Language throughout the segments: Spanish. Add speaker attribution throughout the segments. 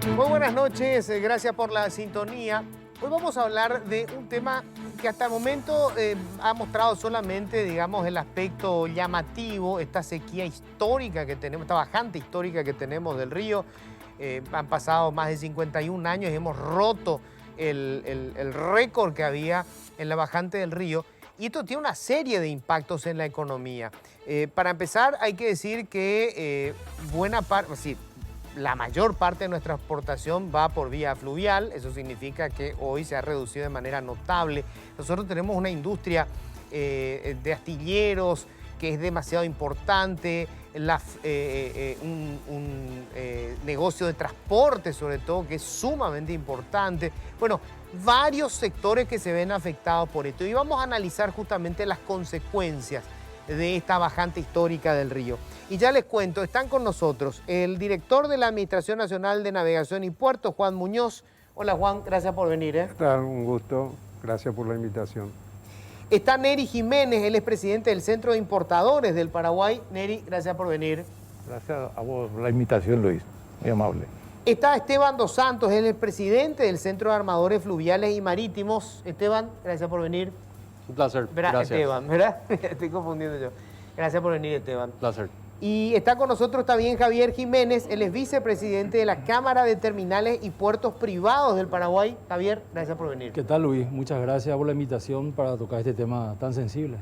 Speaker 1: Muy buenas noches, gracias por la sintonía. Hoy vamos a hablar de un tema que hasta el momento ha mostrado solamente, digamos, el aspecto llamativo, esta sequía histórica que tenemos, esta bajante histórica que tenemos del río. Han pasado más de 51 años y hemos roto el récord que había en la bajante del río. Y esto tiene una serie de impactos en la economía. Para empezar, hay que decir que buena parte, sí, la mayor parte de nuestra exportación va por vía fluvial. Eso significa que hoy se ha reducido de manera notable. Nosotros tenemos una industria de astilleros que es demasiado importante, un negocio de transporte sobre todo que es sumamente importante. Bueno, varios sectores que se ven afectados por esto. Y vamos a analizar justamente las consecuencias de esta bajante histórica del río. Y ya les cuento, están con nosotros el director de la Administración Nacional de Navegación y Puertos, Juan Muñoz. Hola Juan, gracias por venir.
Speaker 2: ¿Qué tal? Un gusto, gracias por la invitación.
Speaker 1: Está Neri Jiménez, él es presidente del Centro de Importadores del Paraguay. Neri, gracias por venir.
Speaker 3: Gracias a vos por la invitación, Luis, muy amable.
Speaker 1: Está Esteban Dos Santos, él es presidente del Centro de Armadores Fluviales y Marítimos. Esteban, gracias por venir.
Speaker 4: Un placer,
Speaker 1: Gracias. Esteban, ¿verdad? Estoy confundiendo yo. Gracias por venir, Esteban.
Speaker 4: Un placer.
Speaker 1: Y está con nosotros también Javier Jiménez, él es vicepresidente de la Cámara de Terminales y Puertos Privados del Paraguay. Javier, gracias por venir.
Speaker 5: ¿Qué tal, Luis? Muchas gracias por la invitación para tocar este tema tan sensible.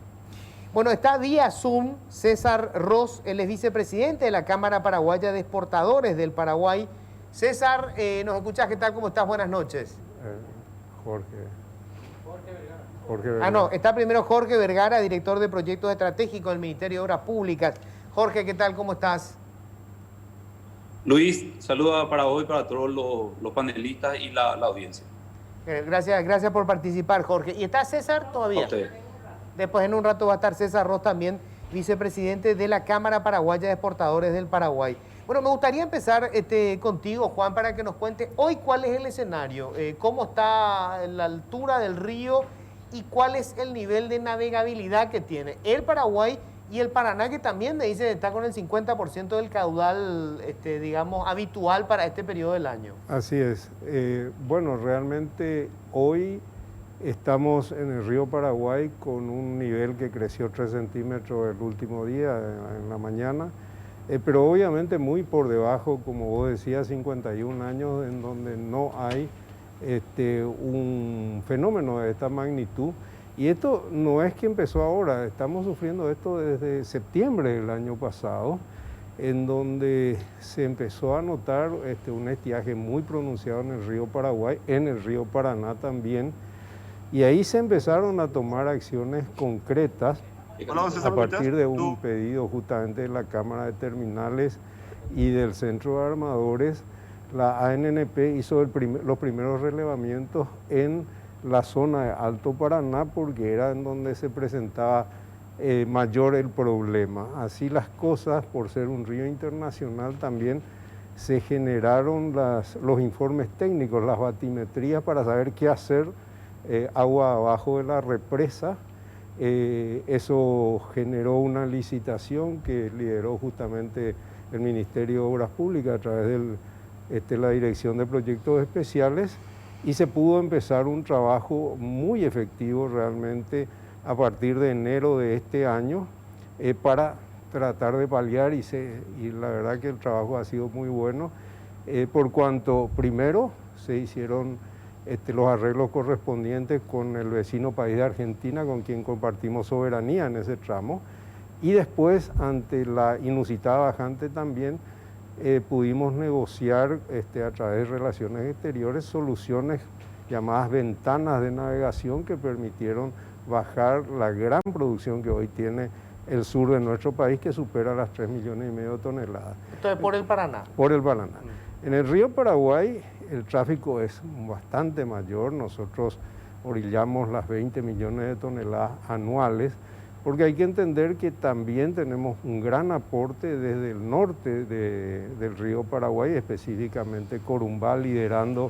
Speaker 1: Bueno, está vía Zoom César Ros, él es vicepresidente de la Cámara Paraguaya de Exportadores del Paraguay. César, ¿nos escuchás? ¿Qué tal? ¿Cómo estás? Buenas noches.
Speaker 2: Jorge Vergara.
Speaker 1: Ah, no, está primero Jorge Vergara, director de Proyectos Estratégicos del Ministerio de Obras Públicas. Jorge, ¿qué tal? ¿Cómo estás?
Speaker 6: Luis, saludos para vos y para todos los panelistas y la audiencia.
Speaker 1: Gracias por participar, Jorge. ¿Y está César todavía?
Speaker 6: A usted.
Speaker 1: Después en un rato va a estar César Ros también, vicepresidente de la Cámara Paraguaya de Exportadores del Paraguay. Bueno, me gustaría empezar contigo, Juan, para que nos cuente hoy cuál es el escenario, cómo está la altura del río y cuál es el nivel de navegabilidad que tiene el Paraguay y el Paraná, que también me dice está con el 50% del caudal, digamos, habitual para este periodo del año.
Speaker 2: Así es. Bueno, realmente hoy estamos en el río Paraguay con un nivel que creció 3 centímetros el último día, en la mañana, pero obviamente muy por debajo, como vos decías, 51 años en donde no hay un fenómeno de esta magnitud. Y esto no es que empezó ahora, estamos sufriendo esto desde septiembre del año pasado, en donde se empezó a notar un estiaje muy pronunciado en el río Paraguay, en el río Paraná también, y ahí se empezaron a tomar acciones concretas a partir de un pedido justamente de la Cámara de Terminales y del Centro de Armadores. La ANNP hizo los primeros relevamientos en la zona de Alto Paraná porque era en donde se presentaba mayor el problema. Así las cosas, por ser un río internacional, también se generaron los informes técnicos, las batimetrías para saber qué hacer agua abajo de la represa. Eso generó una licitación que lideró justamente el Ministerio de Obras Públicas a través de la Dirección de Proyectos Especiales, y se pudo empezar un trabajo muy efectivo realmente a partir de enero de este año para tratar de paliar, y la verdad que el trabajo ha sido muy bueno, por cuanto primero se hicieron los arreglos correspondientes con el vecino país de Argentina, con quien compartimos soberanía en ese tramo, y después, ante la inusitada bajante también, pudimos negociar a través de relaciones exteriores soluciones llamadas ventanas de navegación que permitieron bajar la gran producción que hoy tiene el sur de nuestro país, que supera las 3,5 millones de toneladas.
Speaker 1: Entonces, ¿por el Paraná?
Speaker 2: Por el Paraná. En el río Paraguay el tráfico es bastante mayor, nosotros orillamos las 20 millones de toneladas anuales, porque hay que entender que también tenemos un gran aporte desde el norte del río Paraguay, específicamente Corumbá, liderando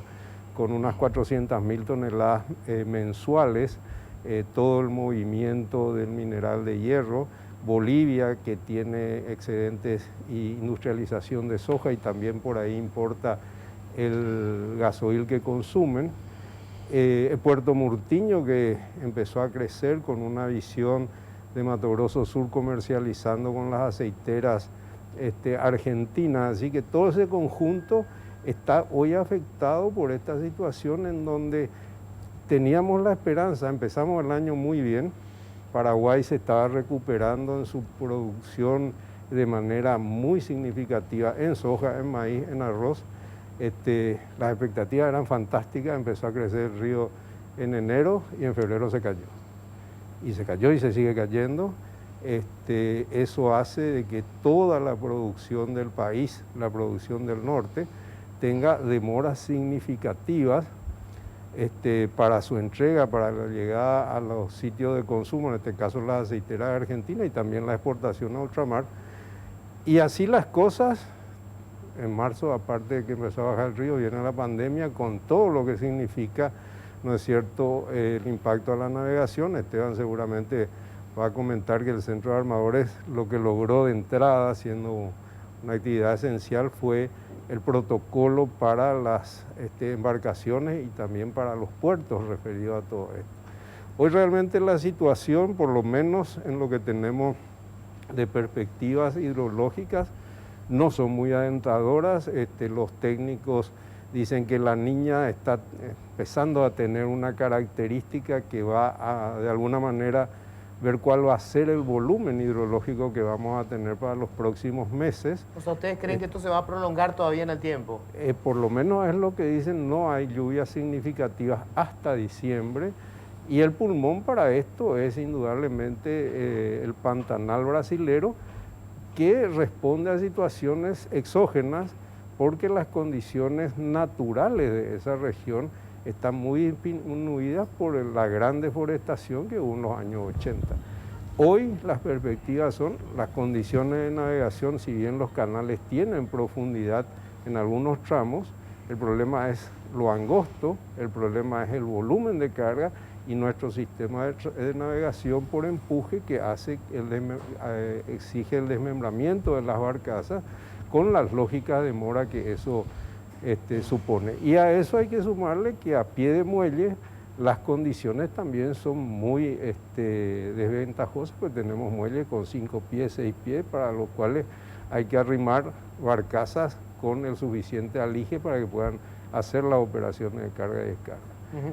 Speaker 2: con unas 400.000 toneladas mensuales todo el movimiento del mineral de hierro. Bolivia, que tiene excedentes y industrialización de soja y también por ahí importa el gasoil que consumen. Puerto Murtiño, que empezó a crecer con una visión de Mato Grosso Sur comercializando con las aceiteras argentinas. Así que todo ese conjunto está hoy afectado por esta situación en donde teníamos la esperanza, empezamos el año muy bien, Paraguay se estaba recuperando en su producción de manera muy significativa en soja, en maíz, en arroz. Las expectativas eran fantásticas, empezó a crecer el río en enero y en febrero se cayó. Y se cayó y se sigue cayendo. Eso hace de que toda la producción del país, la producción del norte, tenga demoras significativas para su entrega, para la llegada a los sitios de consumo, en este caso las aceiteras argentinas y también la exportación a ultramar. Y así las cosas, en marzo, aparte de que empezó a bajar el río, viene la pandemia con todo lo que significa, ¿no es cierto?, el impacto a la navegación. Esteban seguramente va a comentar que el Centro de Armadores lo que logró de entrada, siendo una actividad esencial, fue el protocolo para las embarcaciones y también para los puertos referido a todo esto. Hoy realmente la situación, por lo menos en lo que tenemos de perspectivas hidrológicas, no son muy alentadoras. Los técnicos dicen que la niña está empezando a tener una característica que va a, de alguna manera, ver cuál va a ser el volumen hidrológico que vamos a tener para los próximos meses.
Speaker 1: O sea, ¿ustedes creen que esto se va a prolongar todavía en el tiempo?
Speaker 2: Por lo menos es lo que dicen, no hay lluvias significativas hasta diciembre, y el pulmón para esto es indudablemente el Pantanal brasilero, que responde a situaciones exógenas porque las condiciones naturales de esa región están muy disminuidas por la gran deforestación que hubo en los años 80. Hoy las perspectivas son las condiciones de navegación, si bien los canales tienen profundidad en algunos tramos, el problema es lo angosto, el problema es el volumen de carga y nuestro sistema de navegación por empuje que exige el desmembramiento de las barcazas con las lógicas de mora que eso supone. Y a eso hay que sumarle que a pie de muelle las condiciones también son muy desventajosas, pues tenemos muelles con 5 pies, 6 pies, para los cuales hay que arrimar barcazas con el suficiente alige para que puedan hacer las operaciones de carga y descarga.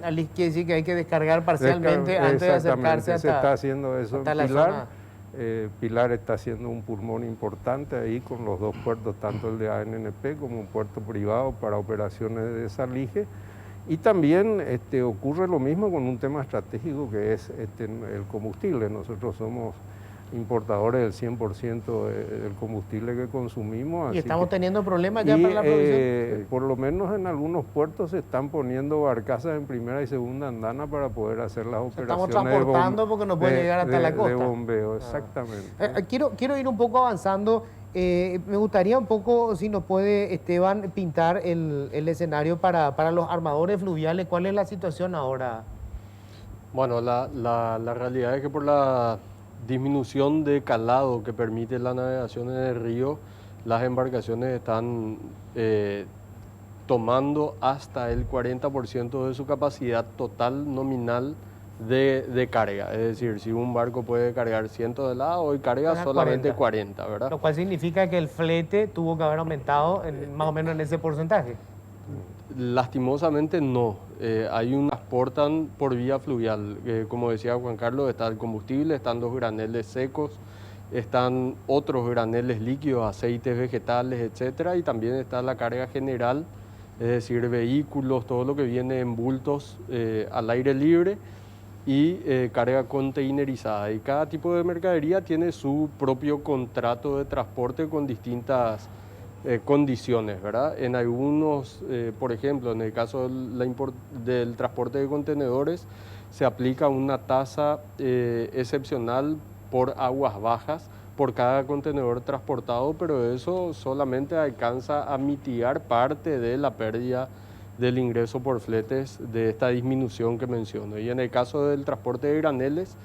Speaker 1: Alige quiere decir que hay que descargar parcialmente antes de acercarse hasta,
Speaker 2: se está haciendo eso
Speaker 1: hasta
Speaker 2: en
Speaker 1: la
Speaker 2: Pilar.
Speaker 1: zona.
Speaker 2: Pilar está haciendo un pulmón importante ahí con los dos puertos, tanto el de ANNP como un puerto privado para operaciones de desalige. Y también ocurre lo mismo con un tema estratégico que es el combustible. Nosotros somos importadores del 100% del combustible que consumimos.
Speaker 1: ¿Y estamos teniendo problemas ya para la producción?
Speaker 2: Por lo menos en algunos puertos se están poniendo barcazas en primera y segunda andana para poder hacer las operaciones.
Speaker 1: Estamos transportando porque no puede llegar hasta la costa.
Speaker 2: De bombeo, exactamente.
Speaker 1: Quiero ir un poco avanzando. Me gustaría un poco, si nos puede, Esteban, pintar el escenario para los armadores fluviales. ¿Cuál es la situación ahora?
Speaker 4: Bueno, la realidad es que por la disminución de calado que permite la navegación en el río, las embarcaciones están tomando hasta el 40% de su capacidad total nominal de carga. Es decir, si un barco puede cargar 100 toneladas, hoy carga solamente 40, ¿verdad?
Speaker 1: Lo cual significa que el flete tuvo que haber aumentado más o menos en ese porcentaje.
Speaker 4: Lastimosamente no. Transportan por vía fluvial. Como decía Juan Carlos, está el combustible, están los graneles secos, están otros graneles líquidos, aceites vegetales, etcétera, y también está la carga general, es decir, vehículos, todo lo que viene en bultos al aire libre y carga containerizada. Y cada tipo de mercadería tiene su propio contrato de transporte con distintas condiciones, ¿verdad? En algunos, por ejemplo, en el caso del transporte de contenedores, se aplica una tasa excepcional por aguas bajas por cada contenedor transportado, pero eso solamente alcanza a mitigar parte de la pérdida del ingreso por fletes de esta disminución que menciono. Y en el caso del transporte de graneles,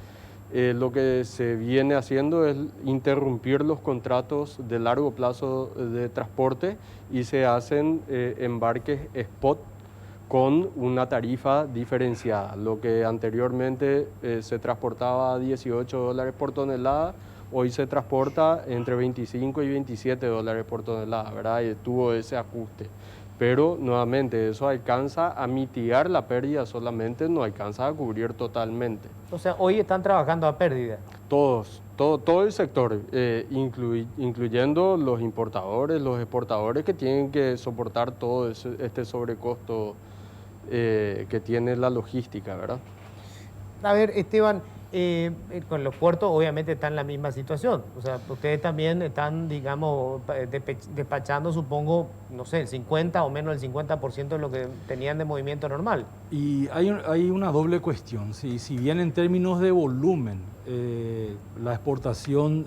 Speaker 4: lo que se viene haciendo es interrumpir los contratos de largo plazo de transporte y se hacen embarques spot con una tarifa diferenciada. Lo que anteriormente se transportaba a $18 por tonelada, hoy se transporta entre 25 y $27 por tonelada, ¿verdad? Y tuvo ese ajuste. Pero nuevamente eso alcanza a mitigar la pérdida solamente, no alcanza a cubrir totalmente.
Speaker 1: O sea, hoy están trabajando a pérdida.
Speaker 4: Todo el sector, incluyendo los importadores, los exportadores que tienen que soportar todo este sobrecosto que tiene la logística, ¿verdad?
Speaker 1: A ver, Esteban, con los puertos obviamente están en la misma situación. O sea, ustedes también están, digamos, despachando, supongo, no sé, el 50 o menos del 50% de lo que tenían de movimiento normal.
Speaker 5: Y hay una doble cuestión. Si bien en términos de volumen, la exportación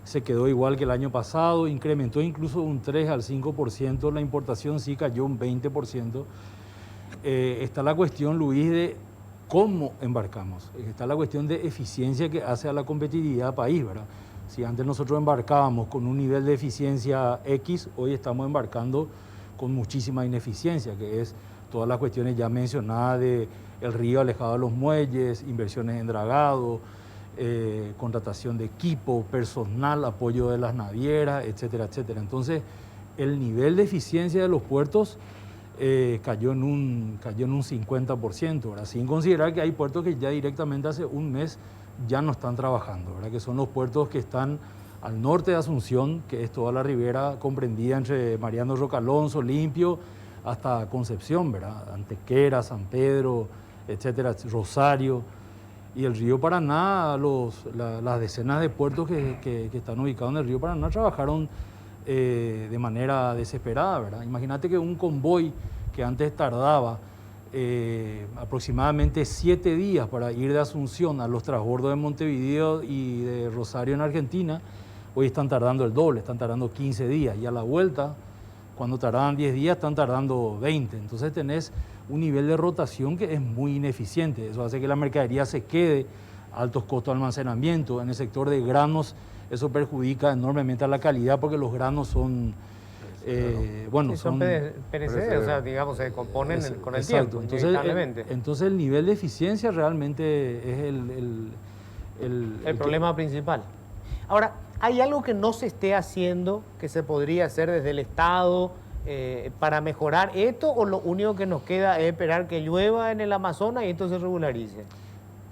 Speaker 5: se quedó igual que el año pasado, incrementó incluso un 3 al 5%, la importación sí cayó un 20%. Está la cuestión, Luis, de cómo embarcamos. Está la cuestión de eficiencia que hace a la competitividad país, ¿verdad? Si antes nosotros embarcábamos con un nivel de eficiencia X, hoy estamos embarcando con muchísima ineficiencia, que es todas las cuestiones ya mencionadas de el río alejado de los muelles, inversiones en dragado, contratación de equipo, personal, apoyo de las navieras, etcétera, etcétera. Entonces, el nivel de eficiencia de los puertos cayó en un 50%, ¿verdad? Sin considerar que hay puertos que ya directamente hace un mes ya no están trabajando, ¿verdad? Que son los puertos que están al norte de Asunción, que es toda la ribera comprendida entre Mariano Rocalonso, Limpio, hasta Concepción, ¿verdad? Antequera, San Pedro, etcétera, Rosario. Y el río Paraná, las decenas de puertos que están ubicados en el río Paraná trabajaron de manera desesperada, ¿verdad? Imagínate que un convoy que antes tardaba aproximadamente 7 días para ir de Asunción a los transbordos de Montevideo y de Rosario en Argentina, hoy están tardando el doble, están tardando 15 días. Y a la vuelta, cuando tardaban 10 días, están tardando 20. Entonces tenés un nivel de rotación que es muy ineficiente. Eso hace que la mercadería se quede, altos costos de almacenamiento. En el sector de granos, eso perjudica enormemente a la calidad porque los granos son,
Speaker 1: son perecederos, o sea, digamos, se descomponen con el tiempo,
Speaker 5: inevitablemente. Entonces el nivel de eficiencia realmente es
Speaker 1: el problema principal. Ahora, ¿hay algo que no se esté haciendo, que se podría hacer desde el Estado para mejorar esto, o lo único que nos queda es esperar que llueva en el Amazonas y esto se regularice?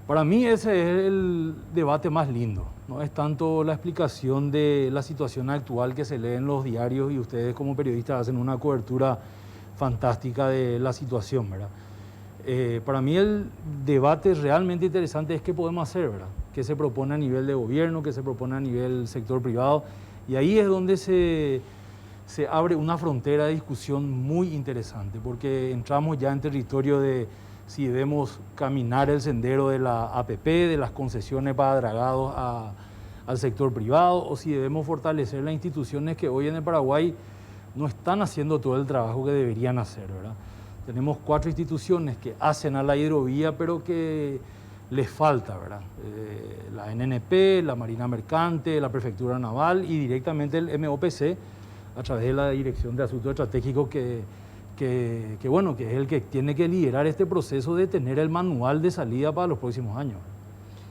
Speaker 5: Para mí ese es el debate más lindo, no es tanto la explicación de la situación actual que se lee en los diarios y ustedes como periodistas hacen una cobertura fantástica de la situación, ¿verdad? Para mí el debate realmente interesante es qué podemos hacer, ¿verdad? Qué se propone a nivel de gobierno, qué se propone a nivel sector privado, y ahí es donde se abre una frontera de discusión muy interesante, porque entramos ya en territorio de si debemos caminar el sendero de la APP, de las concesiones para dragados al sector privado, o si debemos fortalecer las instituciones que hoy en el Paraguay no están haciendo todo el trabajo que deberían hacer, ¿verdad? Tenemos 4 instituciones que hacen a la hidrovía, pero que les falta, ¿verdad? La NNP, la Marina Mercante, la Prefectura Naval y directamente el MOPC a través de la Dirección de Asuntos Estratégicos que es el que tiene que liderar este proceso de tener el manual de salida para los próximos años.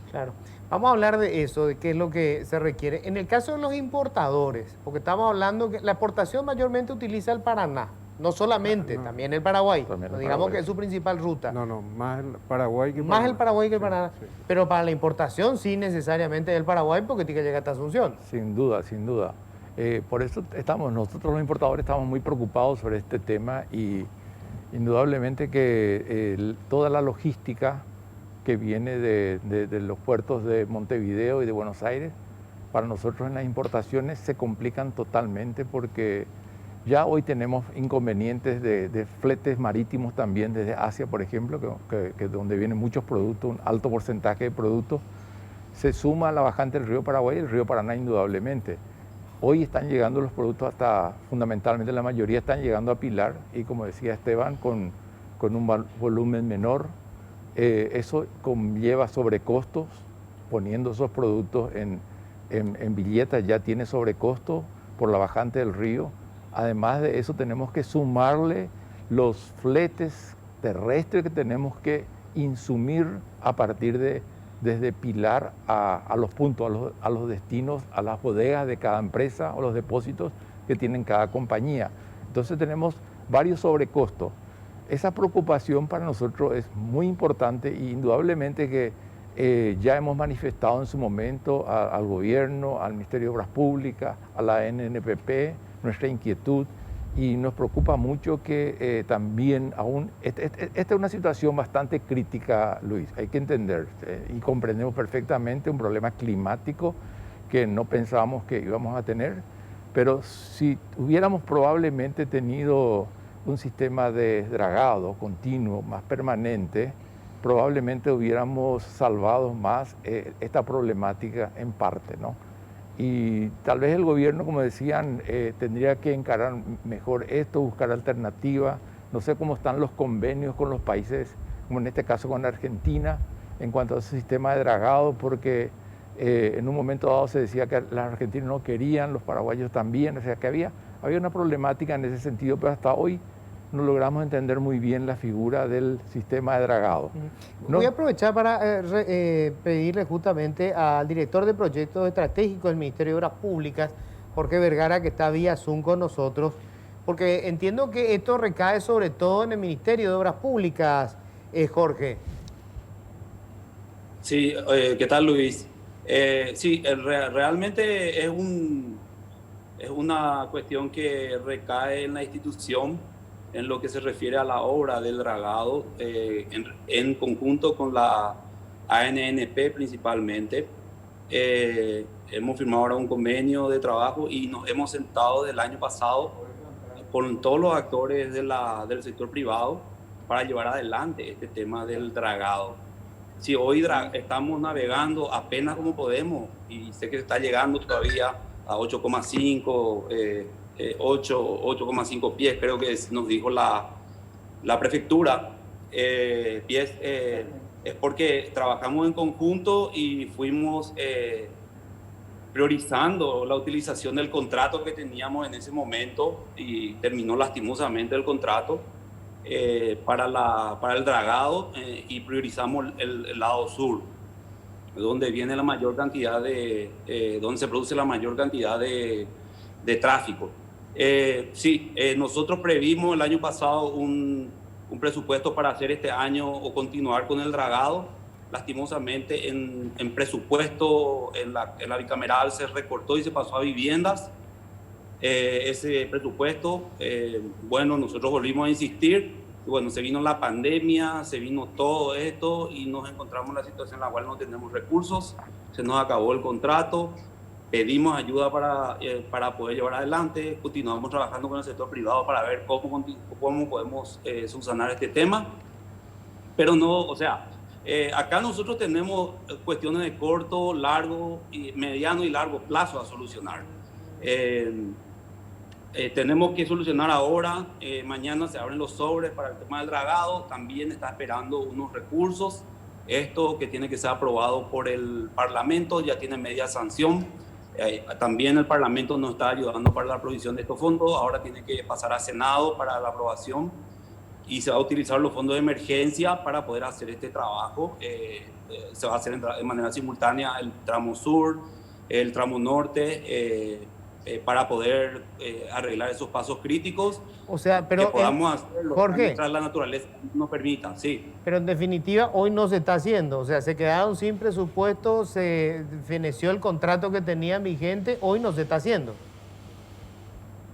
Speaker 1: Claro. Vamos a hablar de eso, de qué es lo que se requiere. En el caso de los importadores, porque estamos hablando que la exportación mayormente utiliza el Paraná, no solamente, también el Paraguay. Digamos que es su principal ruta.
Speaker 2: No, más el Paraguay que el
Speaker 1: Paraná. Más
Speaker 2: Paraná.
Speaker 1: el Paraguay que el
Speaker 2: Sí,
Speaker 1: Paraná.
Speaker 2: sí.
Speaker 1: Pero para la importación sí necesariamente el Paraguay porque tiene que llegar hasta Asunción.
Speaker 3: Sin duda, sin duda. Por eso nosotros los importadores estamos muy preocupados sobre este tema y indudablemente que toda la logística que viene de los puertos de Montevideo y de Buenos Aires, para nosotros en las importaciones se complican totalmente porque ya hoy tenemos inconvenientes de fletes marítimos también desde Asia, por ejemplo, que donde vienen muchos productos, un alto porcentaje de productos, se suma a la bajante del río Paraguay y el río Paraná indudablemente. Hoy están llegando los productos fundamentalmente la mayoría están llegando a Pilar y como decía Esteban, con un volumen menor. Eso conlleva sobrecostos poniendo esos productos en Villeta ya tiene sobrecosto por la bajante del río. Además de eso tenemos que sumarle los fletes terrestres que tenemos que insumir a partir desde Pilar a los puntos, a los destinos, a las bodegas de cada empresa o los depósitos que tienen cada compañía. Entonces tenemos varios sobrecostos. Esa preocupación para nosotros es muy importante e indudablemente que ya hemos manifestado en su momento al gobierno, al Ministerio de Obras Públicas, a la NNPP, nuestra inquietud, y nos preocupa mucho que también aún, esta es una situación bastante crítica, Luis, hay que entender, y comprendemos perfectamente un problema climático que no pensábamos que íbamos a tener, pero si hubiéramos probablemente tenido un sistema de dragado continuo, más permanente, probablemente hubiéramos salvado más esta problemática en parte, ¿no? Y tal vez el gobierno, como decían, tendría que encarar mejor esto, buscar alternativas. No sé cómo están los convenios con los países, como en este caso con Argentina, en cuanto a ese sistema de dragado, porque en un momento dado se decía que los argentinos no querían, los paraguayos también, o sea que había una problemática en ese sentido, pero hasta hoy no logramos entender muy bien la figura del sistema de dragado. ¿No?
Speaker 1: Voy a aprovechar para pedirle justamente al director de proyectos estratégicos del Ministerio de Obras Públicas, Jorge Vergara, que está vía Zoom con nosotros, porque entiendo que esto recae sobre todo en el Ministerio de Obras Públicas, Jorge.
Speaker 6: Sí, ¿qué tal, Luis? Sí, realmente es una cuestión que recae en la institución en lo que se refiere a la obra del dragado, en conjunto con la ANNP principalmente. Hemos firmado ahora un convenio de trabajo y nos hemos sentado del año pasado con todos los actores del sector privado para llevar adelante este tema del dragado. Si hoy estamos navegando apenas como podemos, y sé que está llegando todavía a 8,5, 8,5 pies, creo que nos dijo la prefectura, pies, es porque trabajamos en conjunto y fuimos priorizando la utilización del contrato que teníamos en ese momento, y terminó lastimosamente el contrato para el dragado, y priorizamos el lado sur, donde viene la mayor cantidad donde se produce la mayor cantidad de tráfico. Sí, nosotros previmos el año pasado un presupuesto para hacer este año o continuar con el dragado. Lastimosamente en presupuesto en la bicameral se recortó y se pasó a viviendas ese presupuesto. Bueno, nosotros volvimos a insistir, y bueno, se vino la pandemia, se vino todo esto y nos encontramos en la situación en la cual no tenemos recursos, se nos acabó el contrato. Pedimos ayuda para poder llevar adelante, continuamos trabajando con el sector privado para ver cómo podemos subsanar este tema, pero no, o sea, acá nosotros tenemos cuestiones de corto, largo, mediano y largo plazo a solucionar. Tenemos que solucionar ahora, mañana se abren los sobres para el tema del dragado, también está esperando unos recursos, esto que tiene que ser aprobado por el Parlamento, ya tiene media sanción. También el Parlamento nos está ayudando para la provisión de estos fondos, ahora tiene que pasar a Senado para la aprobación y se va a utilizar los fondos de emergencia para poder hacer este trabajo. Se va a hacer de manera simultánea el tramo sur, el tramo norte, para poder arreglar esos pasos críticos.
Speaker 1: O sea, pero
Speaker 6: que podamos hacerlo,
Speaker 1: Jorge,
Speaker 6: mientras la naturaleza nos permita, sí.
Speaker 1: Pero en definitiva hoy no se está haciendo, o sea, se quedaron sin presupuesto, se feneció el contrato que tenían vigente, hoy no se está haciendo.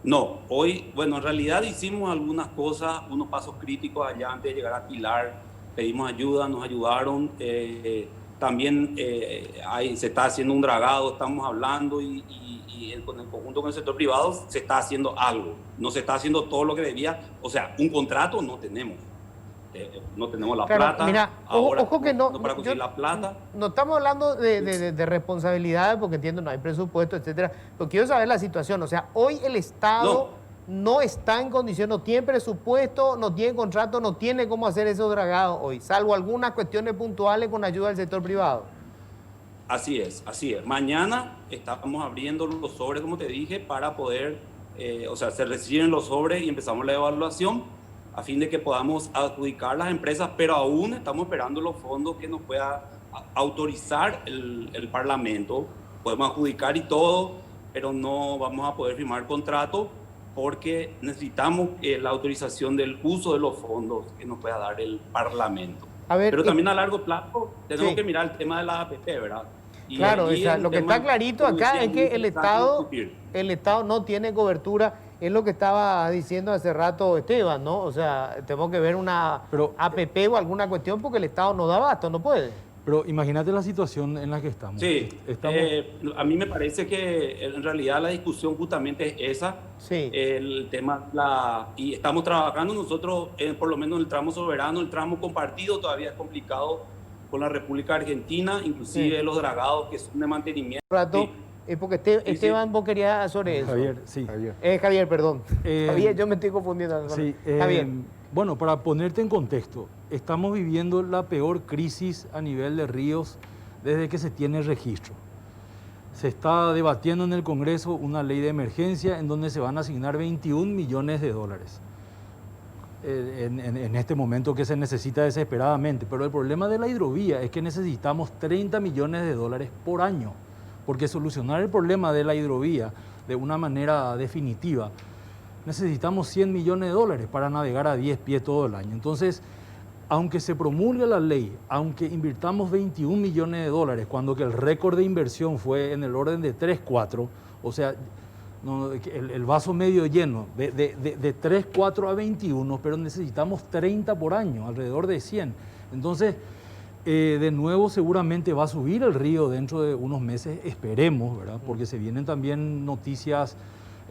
Speaker 6: No, hoy, bueno, en realidad hicimos algunas cosas, unos pasos críticos allá antes de llegar a Pilar, pedimos ayuda, nos ayudaron, también se está haciendo un dragado, estamos hablando y con el conjunto con el sector privado se está haciendo algo, no se está haciendo todo lo que debía, o sea, un contrato no tenemos. No tenemos la plata.
Speaker 1: Mira,
Speaker 6: ahora,
Speaker 1: ojo que no
Speaker 6: para conseguir la plata.
Speaker 1: No estamos hablando de responsabilidades, porque entiendo no hay presupuesto, etcétera. Pero quiero saber la situación. O sea, hoy el Estado no está en condición, no tiene presupuesto, no tiene contrato, no tiene cómo hacer esos dragados hoy, salvo algunas cuestiones puntuales con ayuda del sector privado.
Speaker 6: Así es, así es. Mañana estamos abriendo los sobres, como te dije, para poder, o sea, se reciben los sobres y empezamos la evaluación a fin de que podamos adjudicar las empresas, pero aún estamos esperando los fondos que nos pueda autorizar el Parlamento. Podemos adjudicar y todo, pero no vamos a poder firmar contrato porque necesitamos la autorización del uso de los fondos que nos pueda dar el Parlamento.
Speaker 1: A ver,
Speaker 6: pero también a largo plazo tenemos
Speaker 1: sí.
Speaker 6: que mirar el tema de la APP, ¿verdad? Y
Speaker 1: claro,
Speaker 6: allí
Speaker 1: lo que está clarito acá es que el Estado no tiene cobertura, es lo que estaba diciendo hace rato Esteban, ¿no? O sea, tenemos que ver una APP o alguna cuestión porque el Estado no da abasto, no puede.
Speaker 5: Pero imagínate la situación en la que estamos.
Speaker 6: Sí, a mí me parece que en realidad la discusión justamente es esa,
Speaker 1: sí.
Speaker 6: El tema, y estamos trabajando nosotros, por lo menos en el tramo soberano, el tramo compartido todavía es complicado con la República Argentina, inclusive
Speaker 1: sí.
Speaker 6: los dragados que son de mantenimiento.
Speaker 1: Rato,
Speaker 6: sí.
Speaker 1: Porque Esteban, vos querías sobre eso.
Speaker 5: Javier, sí.
Speaker 1: Javier, perdón. Javier, yo me estoy confundiendo.
Speaker 5: Sí,
Speaker 1: Javier.
Speaker 5: Bueno, para ponerte en contexto, estamos viviendo la peor crisis a nivel de ríos desde que se tiene registro. Se está debatiendo en el Congreso una ley de emergencia en donde se van a asignar 21 millones de dólares. En este momento que se necesita desesperadamente. Pero el problema de la hidrovía es que necesitamos 30 millones de dólares por año, porque solucionar el problema de la hidrovía de una manera definitiva necesitamos 100 millones de dólares para navegar a 10 pies todo el año. Entonces, aunque se promulgue la ley, aunque invirtamos 21 millones de dólares, cuando que el récord de inversión fue en el orden de 3, 4, o sea, no, el vaso medio lleno, de 3, 4 a 21, pero necesitamos 30 por año, alrededor de 100. Entonces, de nuevo seguramente va a subir el río dentro de unos meses, esperemos, ¿verdad? Porque se vienen también noticias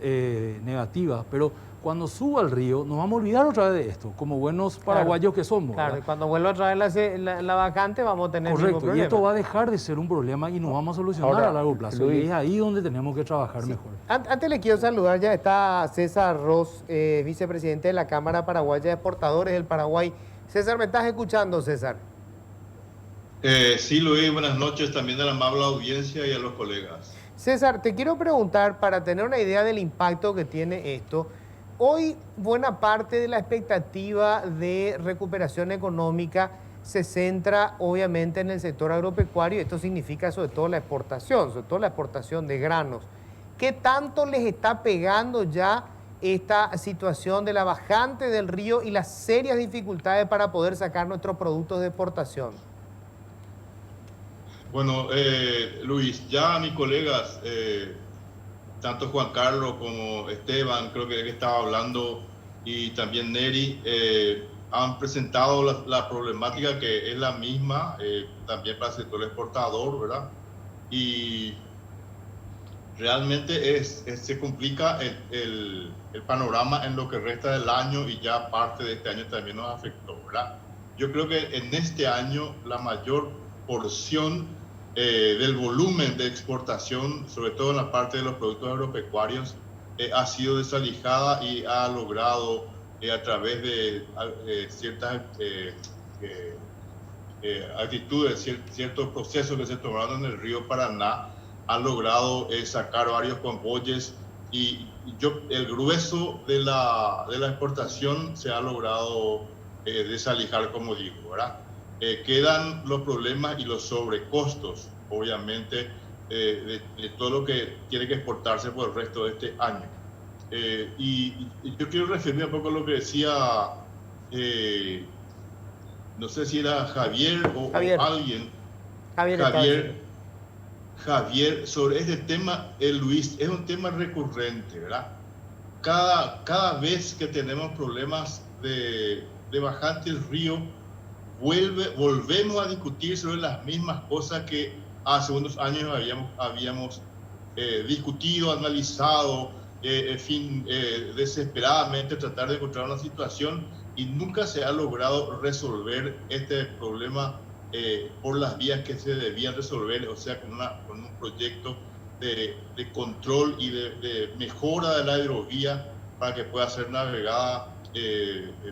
Speaker 5: negativas, pero cuando suba el río nos vamos a olvidar otra vez de esto, como buenos paraguayos que somos.
Speaker 1: Claro,
Speaker 5: ¿verdad?
Speaker 1: y cuando vuelva otra vez la vacante vamos a tener el mismo problema.
Speaker 5: Y esto va a dejar de ser un problema y nos vamos a solucionar
Speaker 3: ahora,
Speaker 5: a largo plazo.
Speaker 3: Luis,
Speaker 5: y es ahí donde tenemos que trabajar mejor.
Speaker 1: Antes le quiero saludar, ya está César Ros, vicepresidente de la Cámara Paraguaya de Exportadores del Paraguay. César, ¿me estás escuchando, César?
Speaker 7: Sí, Luis, buenas noches también a la amable audiencia y a los colegas.
Speaker 1: César, te quiero preguntar, para tener una idea del impacto que tiene esto, hoy buena parte de la expectativa de recuperación económica se centra obviamente en el sector agropecuario, y esto significa sobre todo la exportación de granos. ¿Qué tanto les está pegando ya esta situación de la bajante del río y las serias dificultades para poder sacar nuestros productos de exportación?
Speaker 7: Bueno, Luis, ya mis colegas, tanto Juan Carlos como Esteban, creo que estaba hablando, y también Neri, han presentado la problemática que es la misma, también para el sector exportador, ¿verdad? Y realmente se complica el panorama en lo que resta del año, y ya parte de este año también nos afectó, ¿verdad? Yo creo que en este año la mayor porción del volumen de exportación, sobre todo en la parte de los productos agropecuarios, ha sido desvalijada y ha logrado a través de ciertas actitudes, ciertos procesos que se tomaron en el río Paraná, ha logrado sacar varios convoyes, y el grueso de la exportación se ha logrado desalijar, como digo, ¿verdad? Quedan los problemas y los sobrecostos, obviamente, de todo lo que tiene que exportarse por el resto de este año. Y yo quiero referirme un poco a lo que decía, no sé si era Javier o alguien. Javier, sobre este tema, Luis, es un tema recurrente, ¿verdad? Cada vez que tenemos problemas de bajante el río, volvemos a discutir sobre las mismas cosas que hace unos años habíamos discutido, analizado, desesperadamente tratar de encontrar una situación, y nunca se ha logrado resolver este problema por las vías que se debían resolver, o sea, con un proyecto de control y de mejora de la hidrovía para que pueda ser navegada